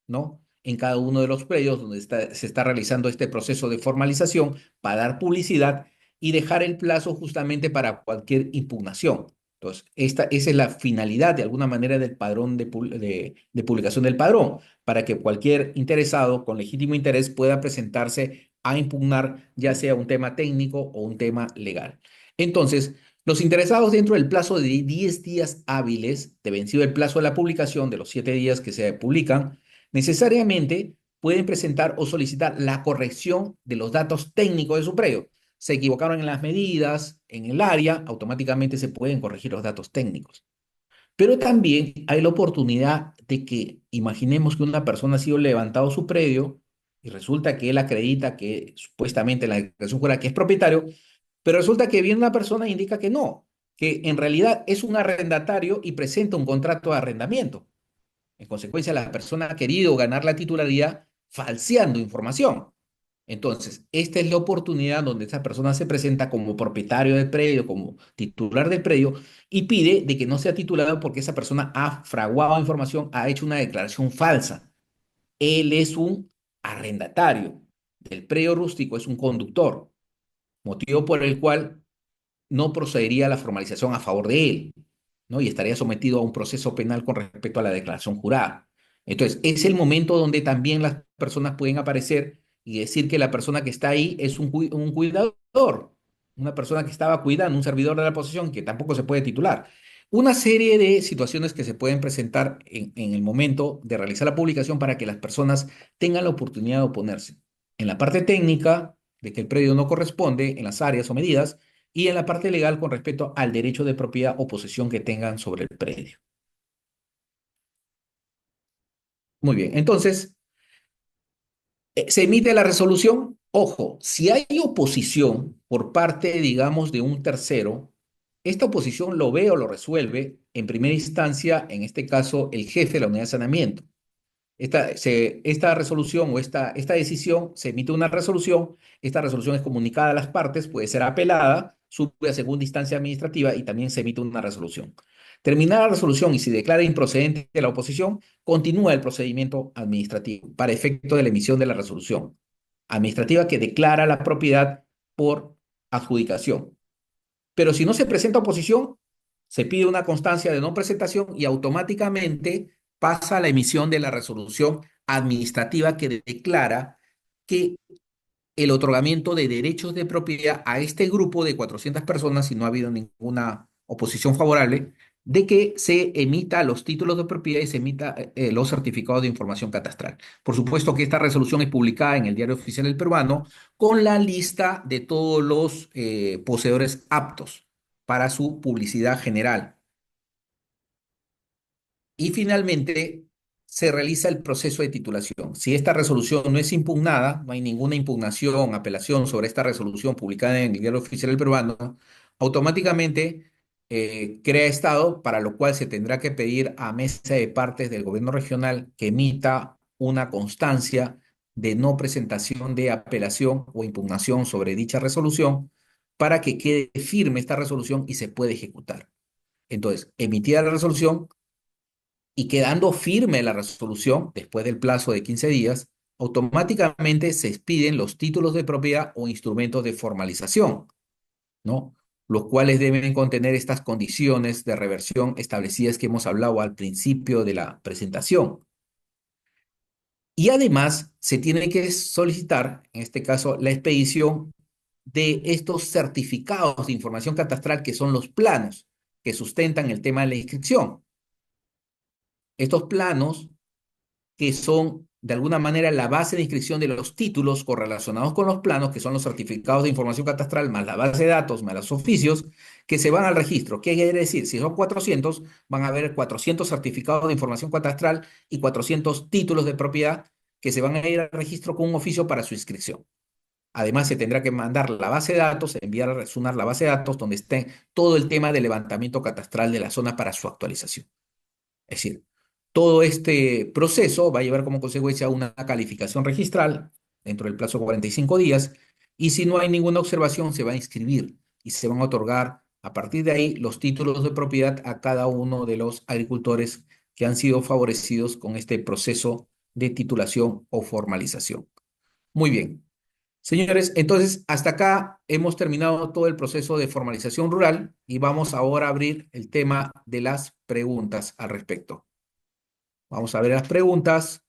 ¿no? En cada uno de los predios donde se está realizando este proceso de formalización para dar publicidad y dejar el plazo justamente para cualquier impugnación. Entonces, esa es la finalidad de alguna manera del padrón de publicación del padrón, para que cualquier interesado con legítimo interés pueda presentarse a impugnar, ya sea un tema técnico o un tema legal. Entonces, los interesados dentro del plazo de 10 días hábiles, de vencido el plazo de la publicación, de los 7 días que se publican, necesariamente pueden presentar o solicitar la corrección de los datos técnicos de su predio. Se equivocaron en las medidas, en el área, automáticamente se pueden corregir los datos técnicos. Pero también hay la oportunidad de que imaginemos que una persona ha sido levantado su predio y resulta que él acredita que supuestamente la declaración jurada que es propietario, pero resulta que viene una persona e indica que no, que en realidad es un arrendatario y presenta un contrato de arrendamiento. En consecuencia, la persona ha querido ganar la titularidad falseando información. Entonces, esta es la oportunidad donde esa persona se presenta como propietario del predio, como titular del predio, y pide de que no sea titulado porque esa persona ha fraguado información, ha hecho una declaración falsa. Él es un arrendatario del predio rústico, es un conductor, motivo por el cual no procedería a la formalización a favor de él, ¿no? Y estaría sometido a un proceso penal con respecto a la declaración jurada. Entonces, es el momento donde también las personas pueden aparecer y decir que la persona que está ahí es un cuidador, una persona que estaba cuidando, un servidor de la posesión que tampoco se puede titular. Una serie de situaciones que se pueden presentar en el momento de realizar la publicación para que las personas tengan la oportunidad de oponerse. En la parte técnica, de que el predio no corresponde en las áreas o medidas, y en la parte legal con respecto al derecho de propiedad o posesión que tengan sobre el predio. Muy bien, entonces, se emite la resolución. Ojo, si hay oposición por parte, digamos, de un tercero, esta oposición lo ve o lo resuelve en primera instancia, en este caso, el jefe de la unidad de saneamiento. Esta resolución o esta decisión, se emite una resolución, esta resolución es comunicada a las partes, puede ser apelada, sube a segunda instancia administrativa y también se emite una resolución. Terminada la resolución y si declara improcedente la oposición, continúa el procedimiento administrativo para efecto de la emisión de la resolución administrativa que declara la propiedad por adjudicación. Pero si no se presenta oposición, se pide una constancia de no presentación y automáticamente pasa a la emisión de la resolución administrativa que declara que el otorgamiento de derechos de propiedad a este grupo de 400 personas, si no ha habido ninguna oposición favorable, de que se emita los títulos de propiedad y se emita los certificados de información catastral. Por supuesto que esta resolución es publicada en el Diario Oficial del Peruano con la lista de todos los poseedores aptos para su publicidad general. Y finalmente se realiza el proceso de titulación. Si esta resolución no es impugnada, no hay ninguna impugnación, apelación sobre esta resolución publicada en el Diario Oficial del Peruano, automáticamente crea estado, para lo cual se tendrá que pedir a mesa de partes del gobierno regional que emita una constancia de no presentación de apelación o impugnación sobre dicha resolución para que quede firme esta resolución y se pueda ejecutar. Entonces, emitida la resolución, y quedando firme la resolución después del plazo de 15 días, automáticamente se expiden los títulos de propiedad o instrumentos de formalización, ¿no? Los cuales deben contener estas condiciones de reversión establecidas que hemos hablado al principio de la presentación. Y además se tiene que solicitar, en este caso, la expedición de estos certificados de información catastral que son los planos que sustentan el tema de la inscripción. Estos planos que son de alguna manera la base de inscripción de los títulos correlacionados con los planos, que son los certificados de información catastral, más la base de datos, más los oficios, que se van al registro. ¿Qué quiere decir? Si son 400, van a haber 400 certificados de información catastral y 400 títulos de propiedad que se van a ir al registro con un oficio para su inscripción. Además, se tendrá que mandar la base de datos, enviar a SUNAR la base de datos donde esté todo el tema de levantamiento catastral de la zona para su actualización. Es decir, todo este proceso va a llevar como consecuencia una calificación registral dentro del plazo de 45 días y si no hay ninguna observación se va a inscribir y se van a otorgar a partir de ahí los títulos de propiedad a cada uno de los agricultores que han sido favorecidos con este proceso de titulación o formalización. Muy bien. Señores, entonces hasta acá hemos terminado todo el proceso de formalización rural y vamos ahora a abrir el tema de las preguntas al respecto. Vamos a ver las preguntas.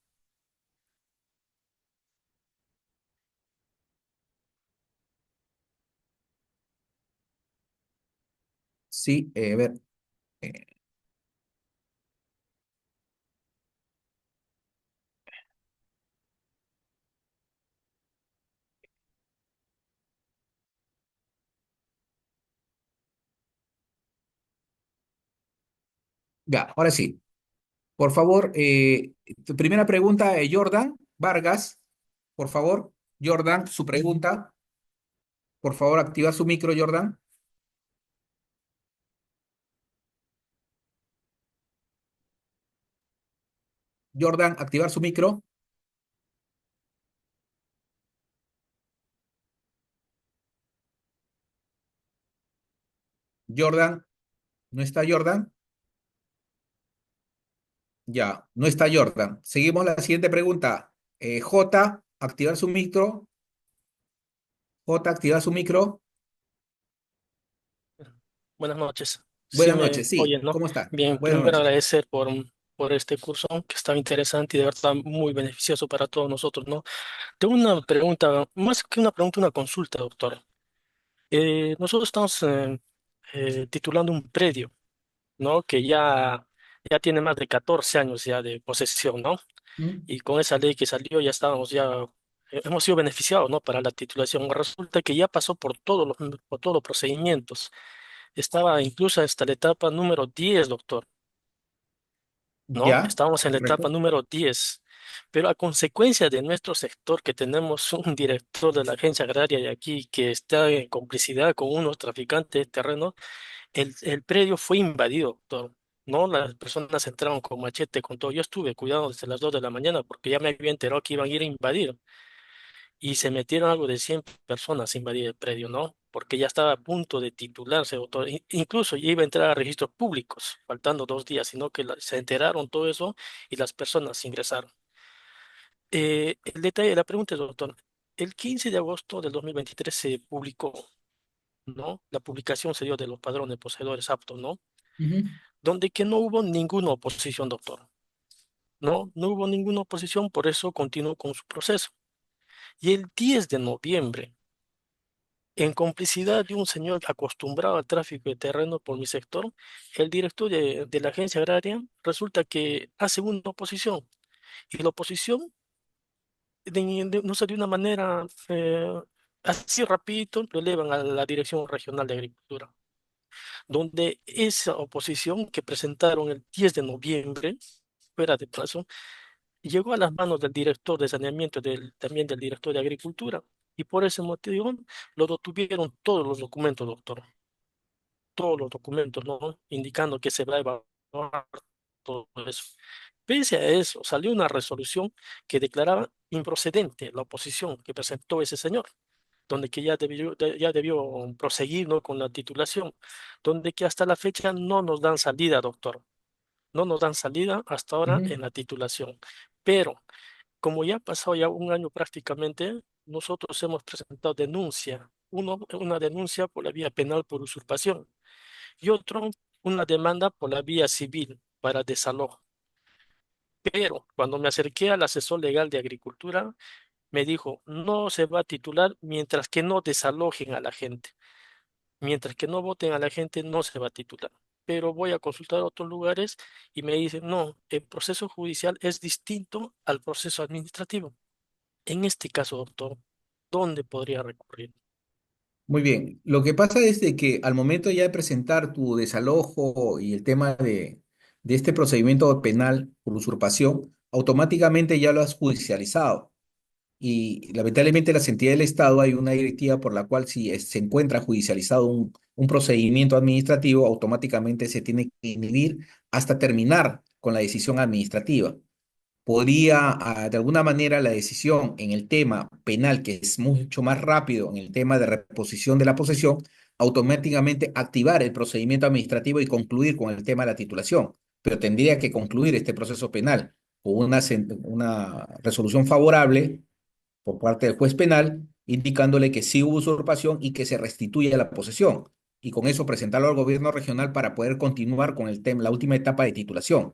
Sí, a ver. eh, ya, ahora sí. Por favor, tu primera pregunta, Jordan Vargas. Por favor, Jordan, su pregunta. Por favor, activa su micro, Jordan. Jordan, activar su micro. Jordan, ¿no está Jordan? Ya, no está Jordan. Seguimos la siguiente pregunta. J, activar su micro. J, activar su micro. Buenas noches. Sí Buenas me noches, sí. oyen, ¿no? ¿Cómo está? Bien, Buenas primero noches. agradecer por este curso que estaba interesante y de verdad muy beneficioso para todos nosotros, ¿no? Tengo una pregunta, más que una pregunta, una consulta, doctor. Nosotros estamos titulando un predio, ¿no? Que ya tiene más de 14 años ya de posesión, ¿no? ¿Mm? Y con esa ley que salió ya estábamos hemos sido beneficiados, ¿no? Para la titulación. Resulta que ya pasó por todos los procedimientos. Estaba incluso hasta la etapa número 10, doctor, ¿no? Ya, Estábamos en la etapa correcto. número 10. Pero a consecuencia de nuestro sector, que tenemos un director de la agencia agraria de aquí que está en complicidad con unos traficantes de terreno, el predio fue invadido, doctor. ¿No? Las personas entraron con machete, con todo. Yo estuve cuidando desde las 2 de la mañana porque ya me había enterado que iban a ir a invadir. Y se metieron algo de 100 personas a invadir el predio, ¿no? Porque ya estaba a punto de titularse, doctor. Incluso ya iba a entrar a registros públicos, faltando 2 días, sino que se enteraron todo eso y las personas ingresaron. El detalle de la pregunta es, doctor, el 15 de agosto del 2023 se publicó, ¿no? La publicación se dio de los padrones poseedores aptos, ¿no? Ujú. Donde que no hubo ninguna oposición, doctor. No, no hubo ninguna oposición, por eso continuó con su proceso. Y el 10 de noviembre, en complicidad de un señor acostumbrado al tráfico de terreno por mi sector, el director de la agencia agraria resulta que hace una oposición. Y la oposición, no sé, de una manera así rapidito, lo elevan a la Dirección Regional de Agricultura, donde esa oposición que presentaron el 10 de noviembre, fuera de plazo, llegó a las manos del director de saneamiento, también del director de agricultura. Y por ese motivo lo detuvieron todos los documentos, doctor. Todos los documentos, ¿no? Indicando que se va a evaluar todo eso. Pese a eso, salió una resolución que declaraba improcedente la oposición que presentó ese señor, donde que ya debió proseguir, ¿no? Con la titulación, donde que hasta la fecha no nos dan salida, doctor. No nos dan salida hasta ahora Ujú. en la titulación. Pero como ya ha pasado ya un año prácticamente, nosotros hemos presentado una denuncia por la vía penal por usurpación y otro, una demanda por la vía civil para desalojo. Pero cuando me acerqué al asesor legal de agricultura, me dijo, no se va a titular mientras que no desalojen a la gente. Mientras que no voten a la gente, no se va a titular. Pero voy a consultar otros lugares y me dicen, no, el proceso judicial es distinto al proceso administrativo. En este caso, doctor, ¿dónde podría recurrir? Muy bien. Lo que pasa es de que al momento ya de presentar tu desalojo y el tema de este procedimiento penal por usurpación, automáticamente ya lo has judicializado. Y lamentablemente las entidades del Estado hay una directiva por la cual si se encuentra judicializado un procedimiento administrativo, automáticamente se tiene que inhibir hasta terminar con la decisión administrativa. Podría, de alguna manera, la decisión en el tema penal, que es mucho más rápido en el tema de reposición de la posesión, automáticamente activar el procedimiento administrativo y concluir con el tema de la titulación. Pero tendría que concluir este proceso penal con una resolución favorable por parte del juez penal, indicándole que sí hubo usurpación y que se restituye la posesión. Y con eso presentarlo al gobierno regional para poder continuar con el tema, la última etapa de titulación.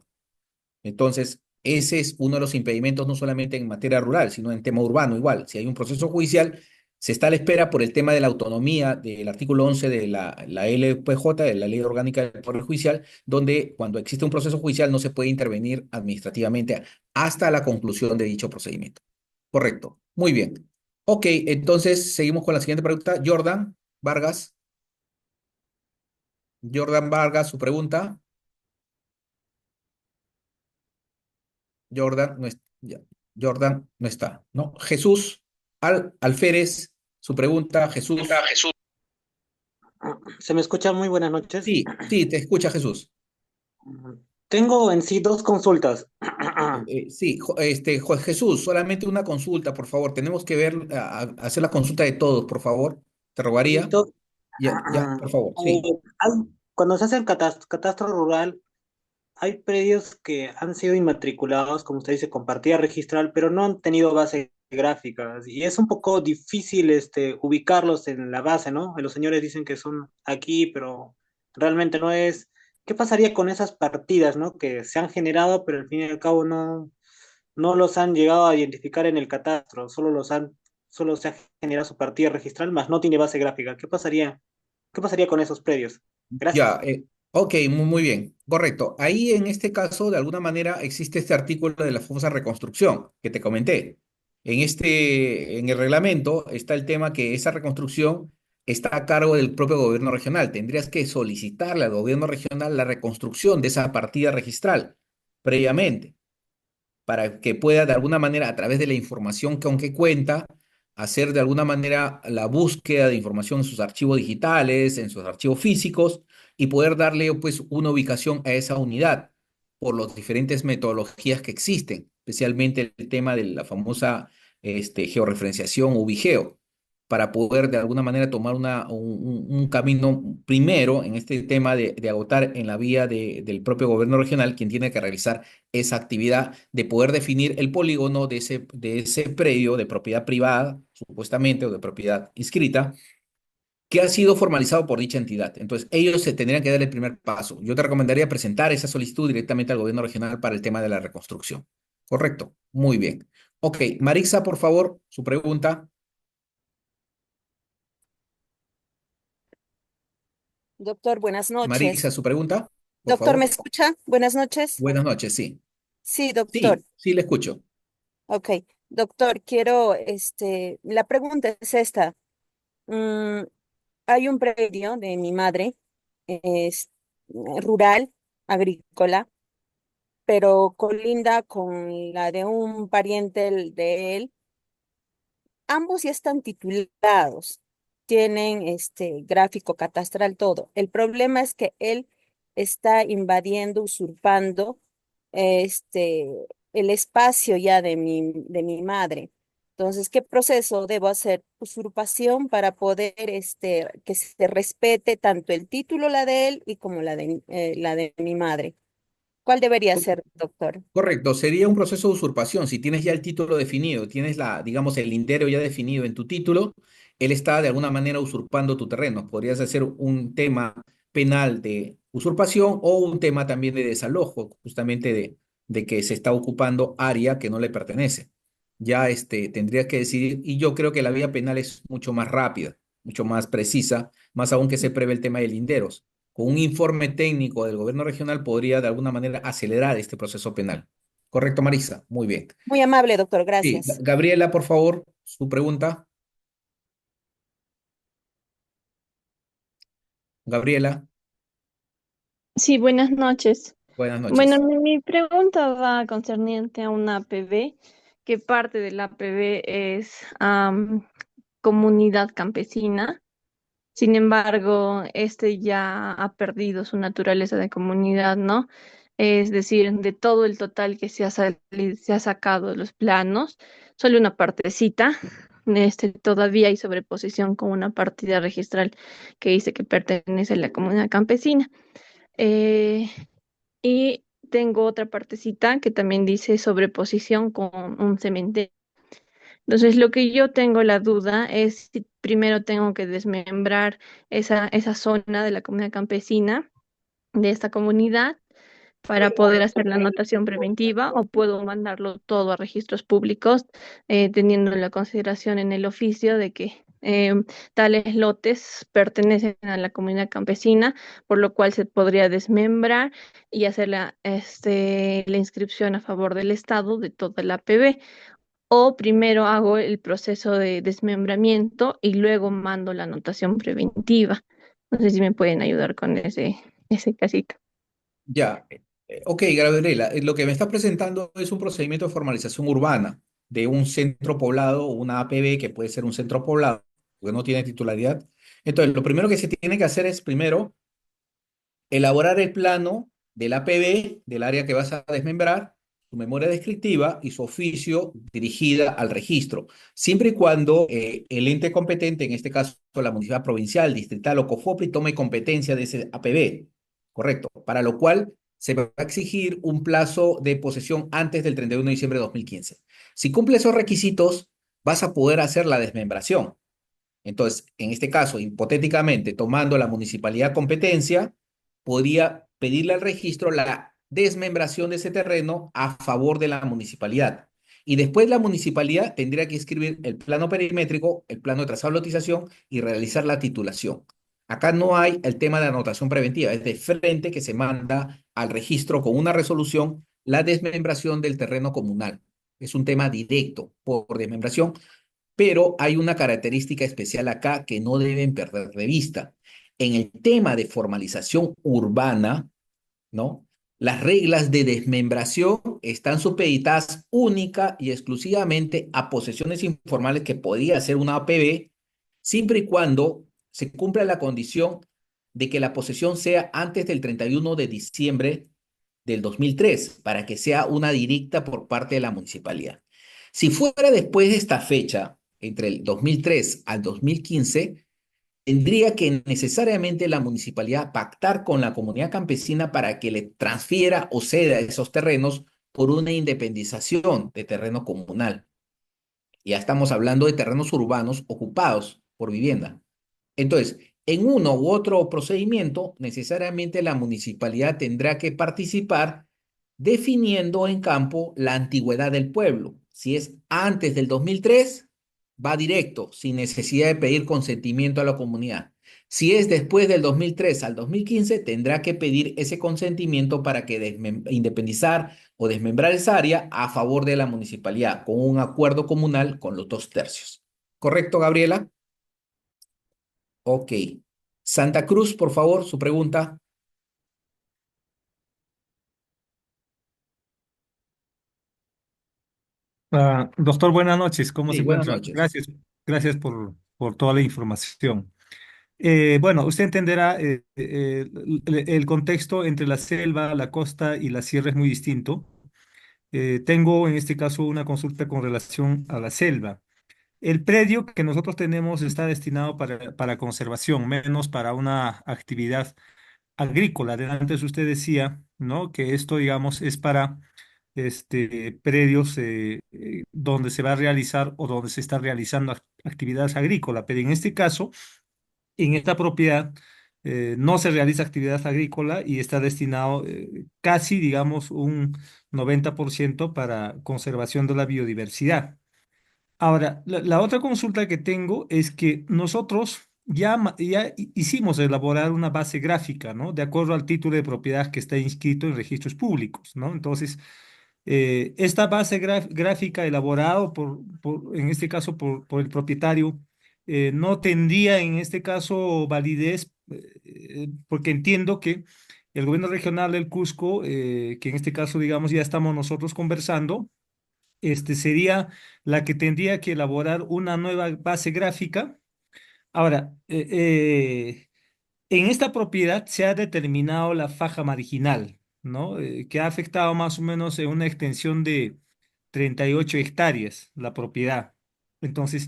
Entonces, ese es uno de los impedimentos, no solamente en materia rural, sino en tema urbano igual. Si hay un proceso judicial, se está a la espera por el tema de la autonomía del artículo 11 de la LPJ, de la Ley Orgánica del Poder Judicial, donde cuando existe un proceso judicial no se puede intervenir administrativamente hasta la conclusión de dicho procedimiento. Correcto. Muy bien. Ok, entonces seguimos con la siguiente pregunta. Jordan Vargas. Jordan Vargas, su pregunta. Jordan no, ya, Jordan no está, ¿no? Jesús Alférez, su pregunta, Jesús. ¿Se me escucha? Muy buenas noches. Sí, sí, te escucha Jesús. Tengo en sí dos consultas. Sí, Jesús, solamente una consulta, por favor. Tenemos que ver, hacer la consulta de todos, por favor. Te rogaría. Listo. Ya, ya, por favor, sí. Cuando se hace el catastro rural, hay predios que han sido inmatriculados, como usted dice, con partida registral, pero no han tenido base gráfica. Y es un poco difícil ubicarlos en la base, ¿no? Los señores dicen que son aquí, pero realmente no es. ¿Qué pasaría con esas partidas, ¿no? Que se han generado, pero al fin y al cabo no los han llegado a identificar en el catastro, solo se ha generado su partida registral, más no tiene base gráfica. ¿Qué pasaría con esos predios? Ya, Gracias. ok, muy bien, correcto. Ahí en este caso, de alguna manera, existe este artículo de la famosa reconstrucción que te comenté. En el reglamento está el tema que esa reconstrucción está a cargo del propio gobierno regional. Tendrías que solicitarle al gobierno regional la reconstrucción de esa partida registral previamente, para que pueda de alguna manera, a través de la información con que cuenta, hacer de alguna manera la búsqueda de información en sus archivos digitales, en sus archivos físicos y poder darle pues una ubicación a esa unidad por las diferentes metodologías que existen, especialmente el tema de la famosa georreferenciación o vigeo, para poder de alguna manera tomar un camino primero en este tema de agotar en la vía del propio gobierno regional, quien tiene que realizar esa actividad de poder definir el polígono de ese predio de propiedad privada, supuestamente, o de propiedad inscrita, que ha sido formalizado por dicha entidad. Entonces, ellos se tendrían que dar el primer paso. Yo te recomendaría presentar esa solicitud directamente al gobierno regional para el tema de la reconstrucción. ¿Correcto? Muy bien. Ok, Marixa, por favor, su pregunta. Doctor, buenas Marixa, noches. su pregunta, por Doctor, ¿me favor. escucha? Buenas noches. Buenas noches, sí. Sí, doctor. Sí, sí, le escucho. Ok. Doctor, quiero, la pregunta es esta. Mm, Hay un predio de mi madre, es rural, agrícola, pero colinda con la de un pariente de él. Ambos ya están titulados, tienen gráfico catastral, todo. El problema es que él está invadiendo, usurpando este, el espacio ya de mi madre. Entonces, ¿qué proceso debo hacer? Usurpación para poder que se respete tanto el título, la de él, y como la de mi madre. ¿Cuál debería ser, doctor? Correcto, sería un proceso de usurpación. Si tienes ya el título definido, tienes digamos, el lindero ya definido en tu título, él está de alguna manera usurpando tu terreno. Podrías hacer un tema penal de usurpación o un tema también de desalojo, justamente de que se está ocupando área que no le pertenece. Ya tendrías que decidir, y yo creo que la vía penal es mucho más rápida, mucho más precisa, más aún que se prevé el tema de linderos. Con un informe técnico del gobierno regional podría de alguna manera acelerar este proceso penal. ¿Correcto, Marisa? Muy bien. Muy amable, doctor, Sí, gracias. Gabriela, por favor, su pregunta. Gabriela, Sí, buenas noches. buenas Bueno, noches. mi pregunta va concerniente a una APB, que parte de la APB es comunidad campesina. Sin embargo, este ya ha perdido su naturaleza de comunidad, ¿no? Es decir, de todo el total que se ha sacado de los planos, solo una partecita, todavía hay sobreposición con una partida registral que dice que pertenece a la comunidad campesina. Eh, y tengo otra partecita que también dice sobreposición con un cementerio. Entonces, lo que yo tengo la duda es si primero tengo que desmembrar esa zona de la comunidad campesina, de esta comunidad, para poder hacer la anotación preventiva o puedo mandarlo todo a registros públicos, teniendo la consideración en el oficio de que tales lotes pertenecen a la comunidad campesina, por lo cual se podría desmembrar y hacer la inscripción a favor del Estado de toda la PB. O primero hago el proceso de desmembramiento y luego mando la anotación preventiva. No sé si me pueden ayudar con ese casito. Ya. Ok, Gabriela, lo que me está presentando es un procedimiento de formalización urbana de un centro poblado o una APB que puede ser un centro poblado, que no tiene titularidad. Entonces, lo primero que se tiene que hacer es primero elaborar el plano del APB, del área que vas a desmembrar, su memoria descriptiva y su oficio dirigida al registro, siempre y cuando el ente competente, en este caso la municipalidad provincial, distrital o COFOPRI, tome competencia de ese APB, correcto, para lo cual se va a exigir un plazo de posesión antes del 31 de diciembre de 2015. Si cumple esos requisitos, vas a poder hacer la desmembración. Entonces, en este caso, hipotéticamente, tomando la municipalidad competencia, podría pedirle al registro la desmembración de ese terreno a favor de la municipalidad. Y después la municipalidad tendría que escribir el plano perimétrico, el plano de trazado de lotización y realizar la titulación. Acá no hay el tema de anotación preventiva, es de frente que se manda al registro con una resolución la desmembración del terreno comunal. Es un tema directo por desmembración, pero hay una característica especial acá que no deben perder de vista. En el tema de formalización urbana, ¿no? Las reglas de desmembración están supeditadas única y exclusivamente a posesiones informales que podría ser una APB, siempre y cuando se cumpla la condición de que la posesión sea antes del 31 de diciembre del 2003, para que sea una directa por parte de la municipalidad. Si fuera después de esta fecha, entre el 2003 al 2015, tendría que necesariamente la municipalidad pactar con la comunidad campesina para que le transfiera o ceda esos terrenos por una independización de terreno comunal. Ya estamos hablando de terrenos urbanos ocupados por vivienda. Entonces, en uno u otro procedimiento, necesariamente la municipalidad tendrá que participar definiendo en campo la antigüedad del pueblo. Si es antes del 2003, va directo, sin necesidad de pedir consentimiento a la comunidad. Si es después del 2003 al 2015, tendrá que pedir ese consentimiento para que independizar o desmembrar esa área a favor de la municipalidad, con un acuerdo comunal con los 2/3. ¿Correcto, Gabriela? Ok. Santa Cruz, por favor, su pregunta. Doctor, buenas noches. ¿Cómo Sí, se buenas encuentra? noches. Gracias por toda la información. Bueno, usted entenderá, el contexto entre la selva, la costa y la sierra es muy distinto. Tengo en este caso una consulta con relación a la selva. El predio que nosotros tenemos está destinado para conservación, menos para una actividad agrícola. De antes usted decía, ¿no? Que esto, digamos, es para predios donde se va a realizar o donde se está realizando actividades agrícolas. Pero en este caso, en esta propiedad, no se realiza actividad agrícola y está destinado casi, digamos, un 90% para conservación de la biodiversidad. Ahora, la otra consulta que tengo es que nosotros ya hicimos elaborar una base gráfica, ¿no? De acuerdo al título de propiedad que está inscrito en registros públicos, ¿no? Entonces, esta base gráfica elaborada en este caso, por el propietario, no tendría en este caso validez, porque entiendo que el gobierno regional del Cusco, que en este caso, digamos, ya estamos nosotros conversando, sería la que tendría que elaborar una nueva base gráfica. Ahora, en esta propiedad se ha determinado la faja marginal, ¿no? Que ha afectado más o menos en una extensión de 38 hectáreas la propiedad. Entonces,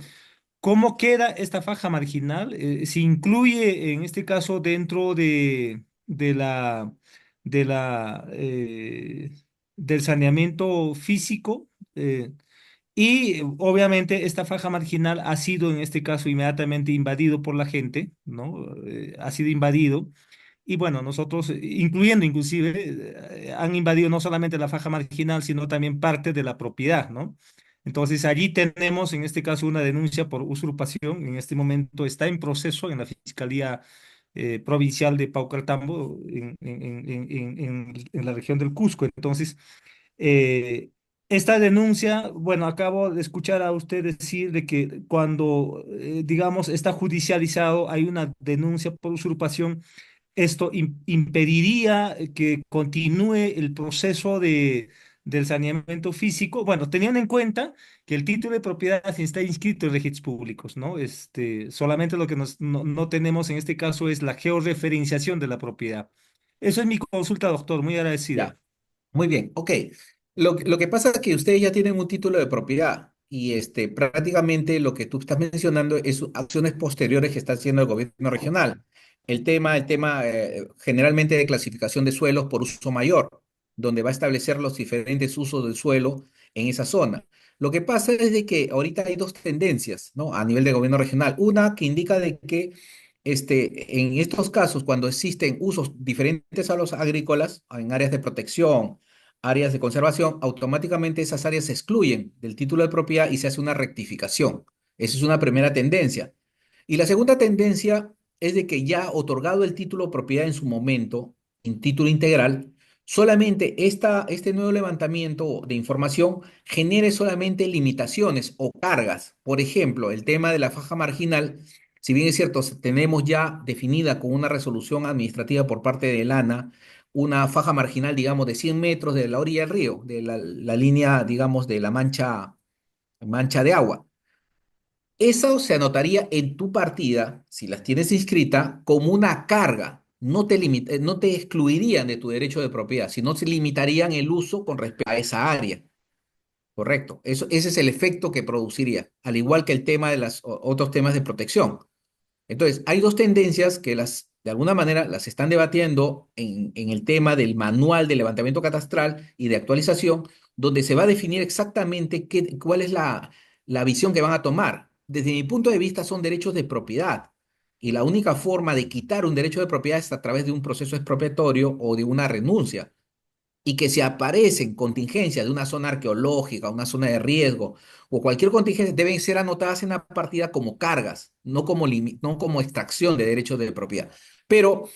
¿cómo queda esta faja marginal? ¿Se incluye en este caso dentro de la, del saneamiento físico? Y obviamente esta faja marginal ha sido en este caso inmediatamente invadido por la gente, ¿no? Ha sido invadido. Y bueno, nosotros, incluyendo inclusive, han invadido no solamente la faja marginal, sino también parte de la propiedad, ¿no? Entonces allí tenemos en este caso una denuncia por usurpación. En este momento está en proceso en la Fiscalía Provincial de Paucartambo, en la región del Cusco. Entonces, eh, esta denuncia, bueno, acabo de escuchar a usted decir de que cuando, digamos, está judicializado, hay una denuncia por usurpación, esto impediría que continúe el proceso del saneamiento físico. Bueno, teniendo en cuenta que el título de propiedad está inscrito en registros públicos, ¿no? Solamente lo que no tenemos en este caso es la georreferenciación de la propiedad. Eso es mi consulta, doctor. Muy Ya, agradecido. muy bien, ok. Lo que pasa es que ustedes ya tienen un título de propiedad y prácticamente lo que tú estás mencionando es acciones posteriores que está haciendo el gobierno regional. El tema generalmente de clasificación de suelos por uso mayor, donde va a establecer los diferentes usos del suelo en esa zona. Lo que pasa es de que ahorita hay dos tendencias, ¿no? A nivel de gobierno regional. Una que indica de que en estos casos, cuando existen usos diferentes a los agrícolas, en áreas de protección, áreas de conservación, automáticamente esas áreas se excluyen del título de propiedad y se hace una rectificación. Esa es una primera tendencia. Y la segunda tendencia es de que ya otorgado el título de propiedad en su momento, en título integral, solamente este nuevo levantamiento de información genere solamente limitaciones o cargas. Por ejemplo, el tema de la faja marginal, si bien es cierto, tenemos ya definida con una resolución administrativa por parte de ANA una faja marginal, digamos, de 100 metros de la orilla del río, de la línea, digamos, de la mancha de agua. Eso se anotaría en tu partida, si las tienes inscrita, como una carga. No te excluirían de tu derecho de propiedad, sino se limitarían el uso con respecto a esa área. Correcto. Ese es el efecto que produciría, al igual que el tema de los otros temas de protección. Entonces, hay dos tendencias que de alguna manera, las están debatiendo en el tema del manual de levantamiento catastral y de actualización, donde se va a definir exactamente cuál es la visión que van a tomar. Desde mi punto de vista, son derechos de propiedad. Y la única forma de quitar un derecho de propiedad es a través de un proceso expropiatorio o de una renuncia y que si aparecen contingencias de una zona arqueológica, una zona de riesgo o cualquier contingencia, deben ser anotadas en la partida como cargas, no como extracción de derechos de propiedad. Pero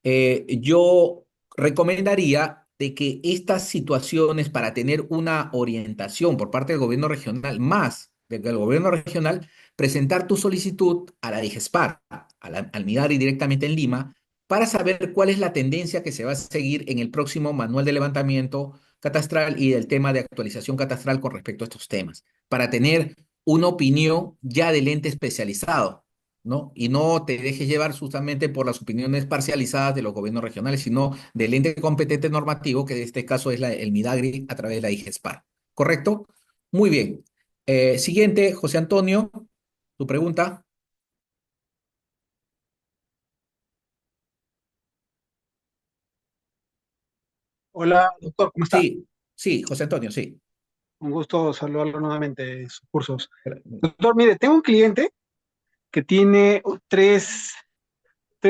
yo recomendaría de que estas situaciones para tener una orientación por parte del gobierno regional, más del gobierno regional, presentar tu solicitud a la DIGESPAR, al MIDARI directamente en Lima, para saber cuál es la tendencia que se va a seguir en el próximo manual de levantamiento catastral y del tema de actualización catastral con respecto a estos temas, para tener una opinión ya del ente especializado, ¿no? Y no te dejes llevar justamente por las opiniones parcializadas de los gobiernos regionales, sino del ente competente normativo, que en este caso es el MIDAGRI a través de la IGESPAR. ¿Correcto? Muy bien. Siguiente, José Antonio, tu pregunta. Hola, doctor, ¿cómo está? Sí, sí, José Antonio, sí. Un gusto saludarlo nuevamente en sus cursos. Doctor, mire, tengo un cliente que tiene tres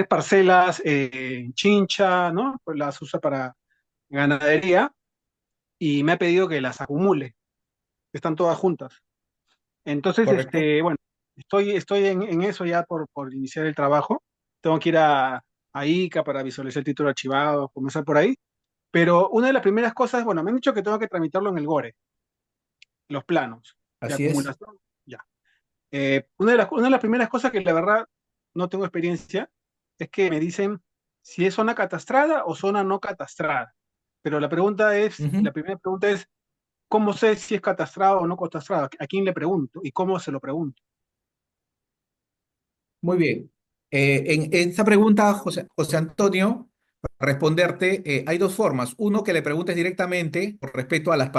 parcelas en Chincha, ¿no? Pues las usa para ganadería y me ha pedido que las acumule. Están todas juntas. Entonces, ¿Correcto? bueno, estoy en eso ya por iniciar el trabajo. Tengo que ir a ICA para visualizar el título archivado, comenzar por ahí. Pero una de las primeras cosas, bueno, me han dicho que tengo que tramitarlo en el GORE, los planos de Así es. acumulación. Ya. Una de las primeras cosas que la verdad no tengo experiencia es que me dicen si es zona catastrada o zona no catastrada. Pero Ujú. la primera pregunta es, ¿cómo sé si es catastrado o no catastrado? ¿A quién le pregunto? ¿Y cómo se lo pregunto? Muy bien. En esta pregunta, José Antonio, para responderte, hay dos formas. Uno, que le preguntes directamente con respecto a la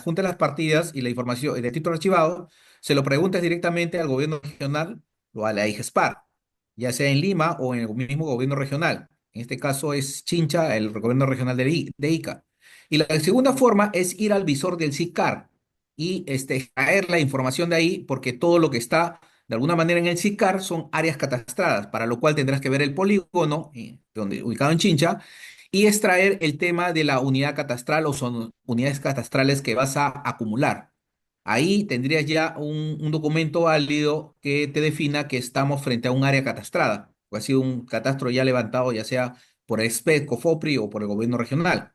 Junta de las Partidas y la información de título archivado, se lo preguntes directamente al gobierno regional o a la IGESPAR, ya sea en Lima o en el mismo gobierno regional. En este caso es Chincha, el gobierno regional de Ica. Y la segunda forma es ir al visor del SICAR y extraer la información de ahí, porque todo lo que está de alguna manera en el SICAR son áreas catastradas, para lo cual tendrás que ver el polígono ubicado en Chincha y extraer el tema de la unidad catastral o son unidades catastrales que vas a acumular. Ahí tendrías ya un documento válido que te defina que estamos frente a un área catastrada, o ha sido un catastro ya levantado, ya sea por el SPED, COFOPRI o por el gobierno regional.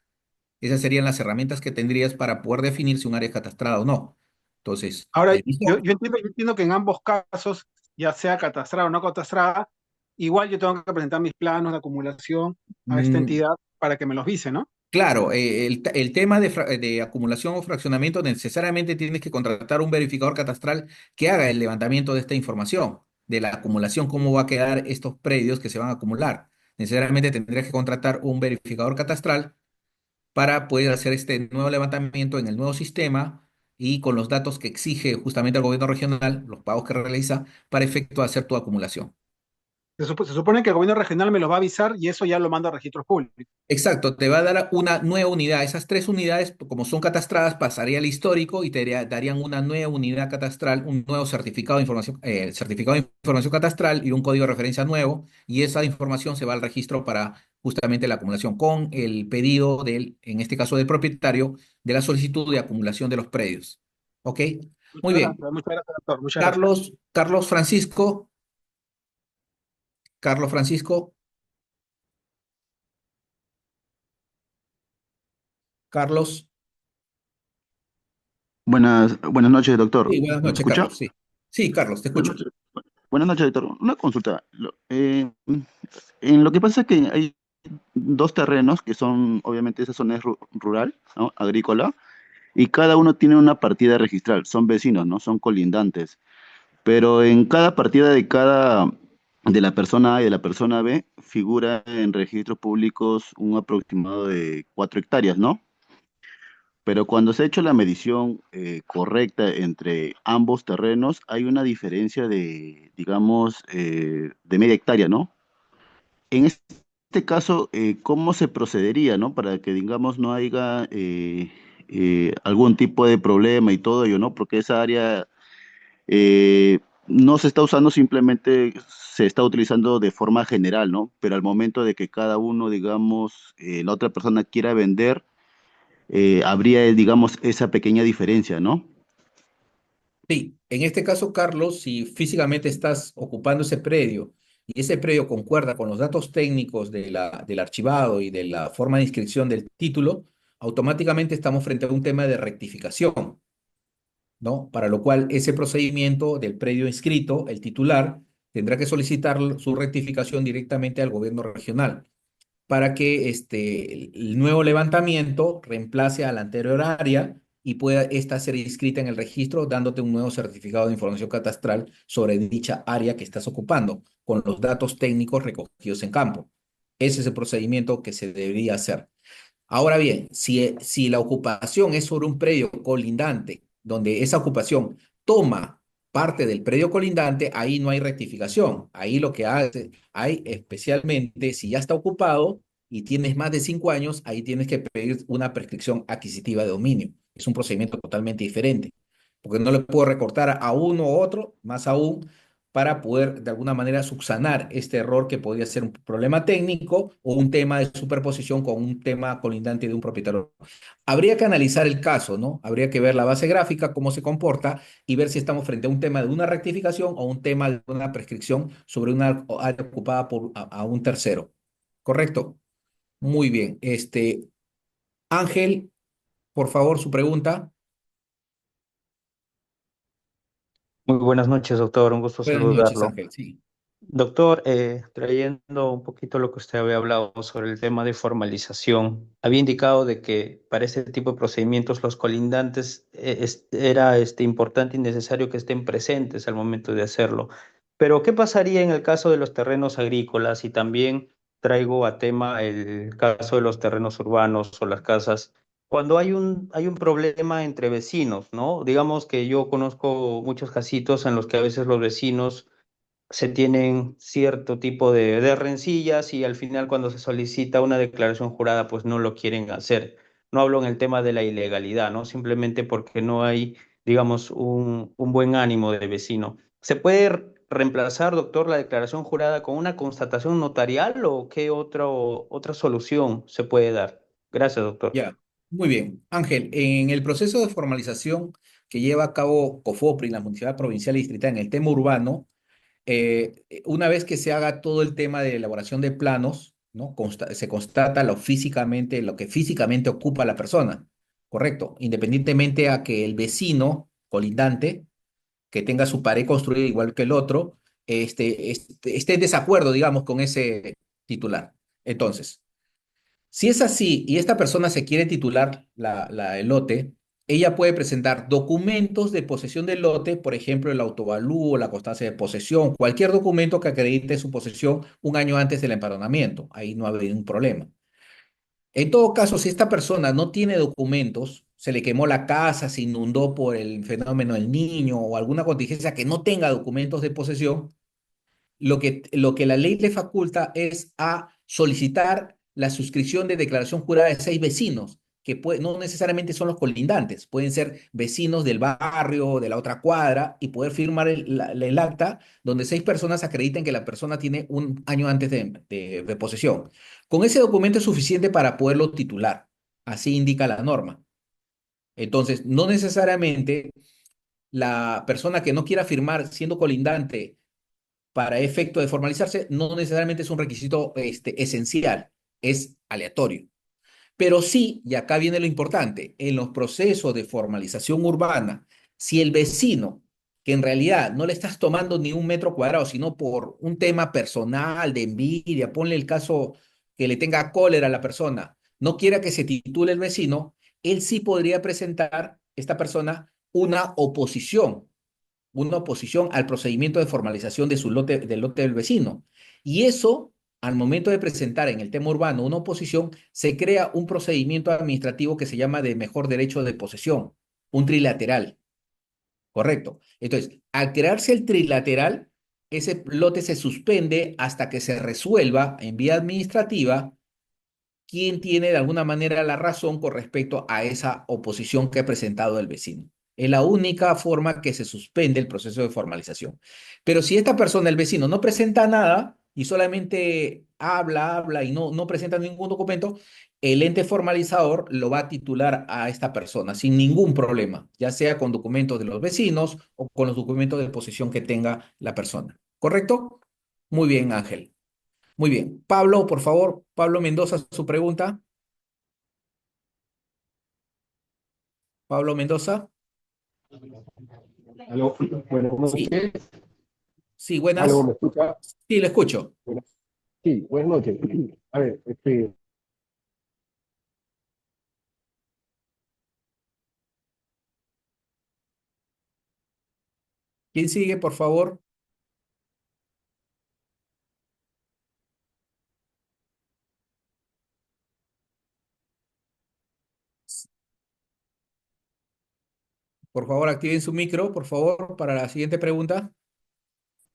Esas serían las herramientas que tendrías para poder definir si un área es catastrada o no. Entonces, Ahora, el visor. yo entiendo que en ambos casos, ya sea catastrada o no catastrada, igual yo tengo que presentar mis planos de acumulación a esta mm, entidad para que me los vise, ¿no? Claro, el tema de acumulación o fraccionamiento necesariamente tienes que contratar un verificador catastral que haga el levantamiento de esta información, de la acumulación, cómo va a quedar estos predios que se van a acumular. Necesariamente tendrías que contratar un verificador catastral para poder hacer este nuevo levantamiento en el nuevo sistema y con los datos que exige justamente el gobierno regional, los pagos que realiza, para efecto de hacer tu acumulación. Se supone que el gobierno regional me lo va a avisar y eso ya lo manda a registros públicos. Exacto, te va a dar una nueva unidad. Esas tres unidades, como son catastradas, pasaría al histórico y te darían una nueva unidad catastral, un nuevo certificado de información catastral y un código de referencia nuevo. Y esa información se va al registro para justamente la acumulación con el pedido del, en este caso del propietario, de la solicitud de acumulación de los predios. ¿Ok? Muy bien. Muchas gracias, doctor. Muchas gracias. Carlos Francisco, Carlos Francisco, Carlos. Buenas noches, doctor. Sí, buenas ¿Me noches, escucha? Carlos. Sí, sí, Carlos, te Buenas escucho. noches. Buenas noches, doctor. Una consulta. En lo que pasa es que hay dos terrenos que son, obviamente, esa zona es rural, ¿no? Agrícola, y cada uno tiene una partida registral. Son vecinos, ¿no? Son colindantes. Pero en cada partida de la persona A y de la persona B figura en registros públicos un aproximado de 4 hectáreas, ¿no? Pero cuando se ha hecho la medición correcta entre ambos terrenos, hay una diferencia de, digamos, de media hectárea, ¿no? En este caso, ¿cómo se procedería, ¿no? Para que, digamos, no haya algún tipo de problema y todo ello, ¿no? Porque esa área no se está usando, simplemente se está utilizando de forma general, ¿no? Pero al momento de que cada uno, digamos, la otra persona quiera vender, habría, digamos, esa pequeña diferencia, ¿no? Sí, en este caso, Carlos, si físicamente estás ocupando ese predio y ese predio concuerda con los datos técnicos del archivado y de la forma de inscripción del título, automáticamente estamos frente a un tema de rectificación, ¿no? Para lo cual ese procedimiento del predio inscrito, el titular, tendrá que solicitar su rectificación directamente al gobierno regional para que el nuevo levantamiento reemplace a la anterior área y pueda esta ser inscrita en el registro, dándote un nuevo certificado de información catastral sobre dicha área que estás ocupando, con los datos técnicos recogidos en campo. Ese es el procedimiento que se debería hacer. Ahora bien, si la ocupación es sobre un predio colindante, donde esa ocupación toma parte del predio colindante, ahí no hay rectificación. Ahí lo que hay especialmente, si ya está ocupado y tienes más de 5 años, ahí tienes que pedir una prescripción adquisitiva de dominio. Es un procedimiento totalmente diferente, porque no le puedo recortar a uno u otro, más aún para poder de alguna manera subsanar este error que podría ser un problema técnico o un tema de superposición con un tema colindante de un propietario. Habría que analizar el caso, ¿no? Habría que ver la base gráfica, cómo se comporta y ver si estamos frente a un tema de una rectificación o un tema de una prescripción sobre una área ocupada por a un tercero. ¿Correcto? Muy bien. Ángel, por favor, su pregunta. Muy buenas noches, doctor. Un gusto Buenas noches, saludarlo. Ángel. Sí. Doctor, trayendo un poquito lo que usted había hablado sobre el tema de formalización, había indicado de que para este tipo de procedimientos los colindantes era importante y necesario que estén presentes al momento de hacerlo. Pero, ¿qué pasaría en el caso de los terrenos agrícolas? Y también traigo a tema el caso de los terrenos urbanos o las casas. Cuando hay un problema entre vecinos, ¿no? Digamos que yo conozco muchos casitos en los que a veces los vecinos se tienen cierto tipo de rencillas y al final cuando se solicita una declaración jurada, pues no lo quieren hacer. No hablo en el tema de la ilegalidad, ¿no? Simplemente porque no hay, digamos, un buen ánimo de vecino. ¿Se puede reemplazar, doctor, la declaración jurada con una constatación notarial o qué otra solución se puede dar? Gracias, doctor. Ya, muy bien. Ángel, en el proceso de formalización que lleva a cabo COFOPRI, la Municipalidad Provincial y Distrital, en el tema urbano, una vez que se haga todo el tema de elaboración de planos, ¿no? Se constata lo que físicamente ocupa la persona, ¿correcto? Independientemente a que el vecino colindante, que tenga su pared construida igual que el otro, esté en desacuerdo, digamos, con ese titular. Entonces, si es así y esta persona se quiere titular el lote, ella puede presentar documentos de posesión del lote, por ejemplo, el autovalúo, la constancia de posesión, cualquier documento que acredite su posesión un año antes del empadronamiento. Ahí no ha habido un problema. En todo caso, si esta persona no tiene documentos, se le quemó la casa, se inundó por el fenómeno del niño o alguna contingencia que no tenga documentos de posesión, lo que la ley le faculta es a solicitar la suscripción de declaración jurada de 6 vecinos, que no necesariamente son los colindantes, pueden ser vecinos del barrio, de la otra cuadra, y poder firmar el acta donde 6 personas acrediten que la persona tiene un año antes de posesión. Con ese documento es suficiente para poderlo titular, así indica la norma. Entonces, no necesariamente la persona que no quiera firmar siendo colindante para efecto de formalizarse, no necesariamente es un requisito esencial, es aleatorio. Pero sí, y acá viene lo importante, en los procesos de formalización urbana, si el vecino, que en realidad no le estás tomando ni un metro cuadrado, sino por un tema personal, de envidia, ponle el caso que le tenga cólera a la persona, no quiera que se titule el vecino, él sí podría presentar, esta persona, una oposición al procedimiento de formalización de su lote, del lote del vecino. Y eso, al momento de presentar en el tema urbano una oposición, se crea un procedimiento administrativo que se llama de mejor derecho de posesión, un trilateral, ¿correcto? Entonces, al crearse el trilateral, ese lote se suspende hasta que se resuelva en vía administrativa quién tiene de alguna manera la razón con respecto a esa oposición que ha presentado el vecino. Es la única forma que se suspende el proceso de formalización. Pero si esta persona, el vecino, no presenta nada y solamente habla y no presenta ningún documento, el ente formalizador lo va a titular a esta persona sin ningún problema, ya sea con documentos de los vecinos o con los documentos de posesión que tenga la persona. ¿Correcto? Muy bien, Ángel. Muy bien. Pablo, por favor, Pablo Mendoza, su pregunta. Pablo Mendoza. Aló, buenas Sí, noches. sí, Aló, buenas. ¿me escucha? Sí, le escucho. Sí, buenas noches. A ver, ¿Quién sigue, por favor? Por favor, activen su micro, por favor, para la siguiente pregunta.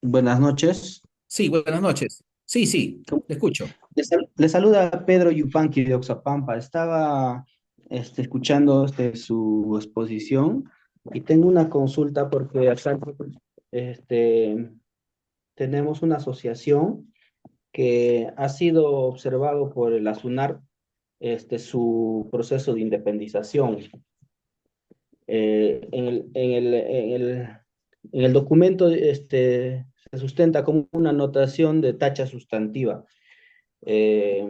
Buenas noches. Sí, buenas noches. Sí, sí, le escucho. Le saluda Pedro Yupanqui de Oxapampa. Estaba escuchando su exposición y tengo una consulta porque acá este, tenemos una asociación que ha sido observado por el ASUNAR su proceso de independización. En el documento se sustenta como una anotación de tacha sustantiva. Eh,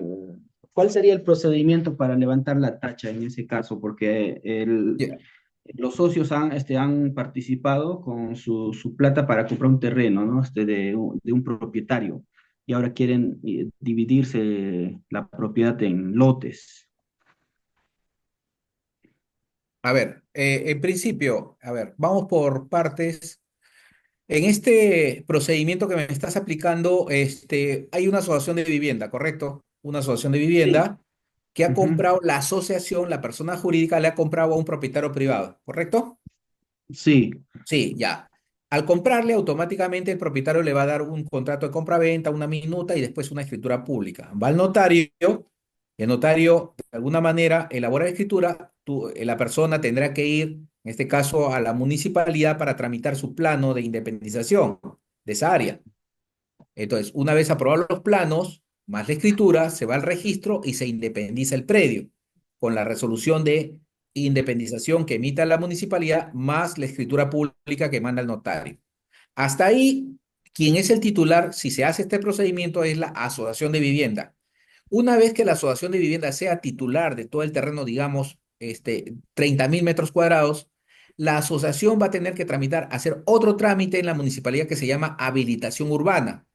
¿Cuál sería el procedimiento para levantar la tacha en ese caso? Porque Ya. los socios han participado con su plata para comprar un terreno, ¿no? De un propietario y ahora quieren dividirse la propiedad en lotes. A ver, en principio, a ver, vamos por partes. En este procedimiento que me estás aplicando, hay una asociación de vivienda, ¿correcto? Una asociación de Sí. vivienda que ha Ujú. comprado, la asociación, la persona jurídica le ha comprado a un propietario privado, ¿correcto? Sí. Sí, ya. Al comprarle, automáticamente el propietario le va a dar un contrato de compra-venta, una minuta y después una escritura pública. Va al notario, el notario de alguna manera elabora la escritura, la persona tendrá que ir, en este caso, a la municipalidad para tramitar su plano de independización de esa área. Entonces, una vez aprobados los planos, más la escritura, se va al registro y se independiza el predio con la resolución de independización que emita la municipalidad más la escritura pública que manda el notario. Hasta ahí, quien es el titular, si se hace este procedimiento, es la asociación de vivienda. Una vez que la asociación de vivienda sea titular de todo el terreno, digamos, 30.000 metros cuadrados, la asociación va a tener que hacer otro trámite en la municipalidad que se llama habilitación urbana.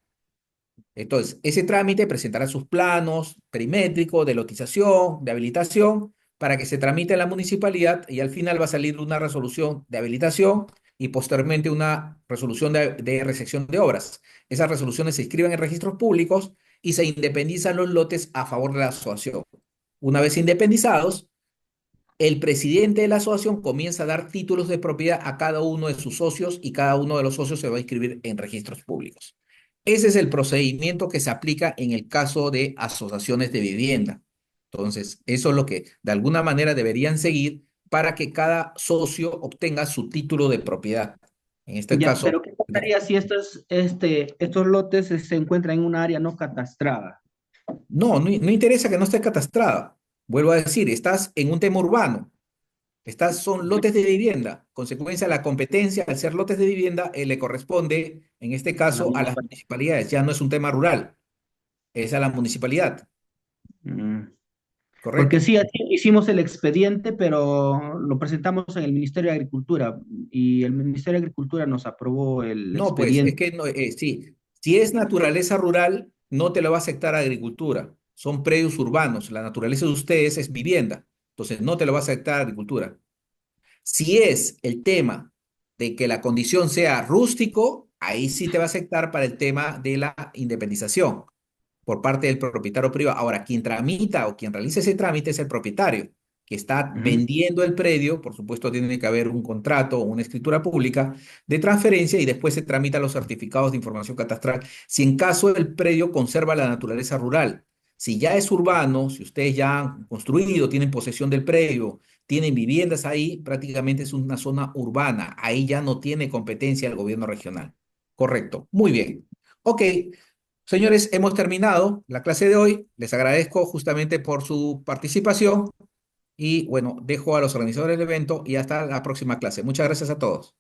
Entonces, ese trámite presentará sus planos perimétricos de lotización, de habilitación, para que se tramite en la municipalidad y al final va a salir una resolución de habilitación y posteriormente una resolución de recepción de obras. Esas resoluciones se inscriben en registros públicos y se independizan los lotes a favor de la asociación. Una vez independizados, el presidente de la asociación comienza a dar títulos de propiedad a cada uno de sus socios y cada uno de los socios se va a inscribir en registros públicos. Ese es el procedimiento que se aplica en el caso de asociaciones de vivienda. Entonces, eso es lo que de alguna manera deberían seguir para que cada socio obtenga su título de propiedad. En este Ya, caso, pero ¿qué pasaría si estos lotes se encuentran en una área no catastrada? no interesa que no esté catastrada. Vuelvo a decir, estás en un tema urbano. Estas son lotes de vivienda. Consecuencia, la competencia, al ser lotes de vivienda, le corresponde, en este A la caso, a las municipalidad. municipalidades. Ya no es un tema rural, es a la municipalidad, Mm. Porque ¿correcto? sí, así hicimos el expediente, pero lo presentamos en el Ministerio de Agricultura y el Ministerio de Agricultura nos aprobó el No, pues es expediente. que no, sí, si es naturaleza rural, no te lo va a aceptar agricultura. Son predios urbanos. La naturaleza de ustedes es vivienda. Entonces, no te lo va a aceptar agricultura. Si es el tema de que la condición sea rústico, ahí sí te va a aceptar para el tema de la independización por parte del propietario privado. Ahora, quien tramita o quien realiza ese trámite es el propietario, que está Ujú. vendiendo el predio. Por supuesto, tiene que haber un contrato o una escritura pública de transferencia y después se tramitan los certificados de información catastral si en caso el predio conserva la naturaleza rural. Si ya es urbano, si ustedes ya han construido, tienen posesión del predio, tienen viviendas ahí, prácticamente es una zona urbana. Ahí ya no tiene competencia el gobierno regional. Correcto. Muy bien. Ok. Señores, hemos terminado la clase de hoy. Les agradezco justamente por su participación y bueno, dejo a los organizadores del evento y hasta la próxima clase. Muchas gracias a todos.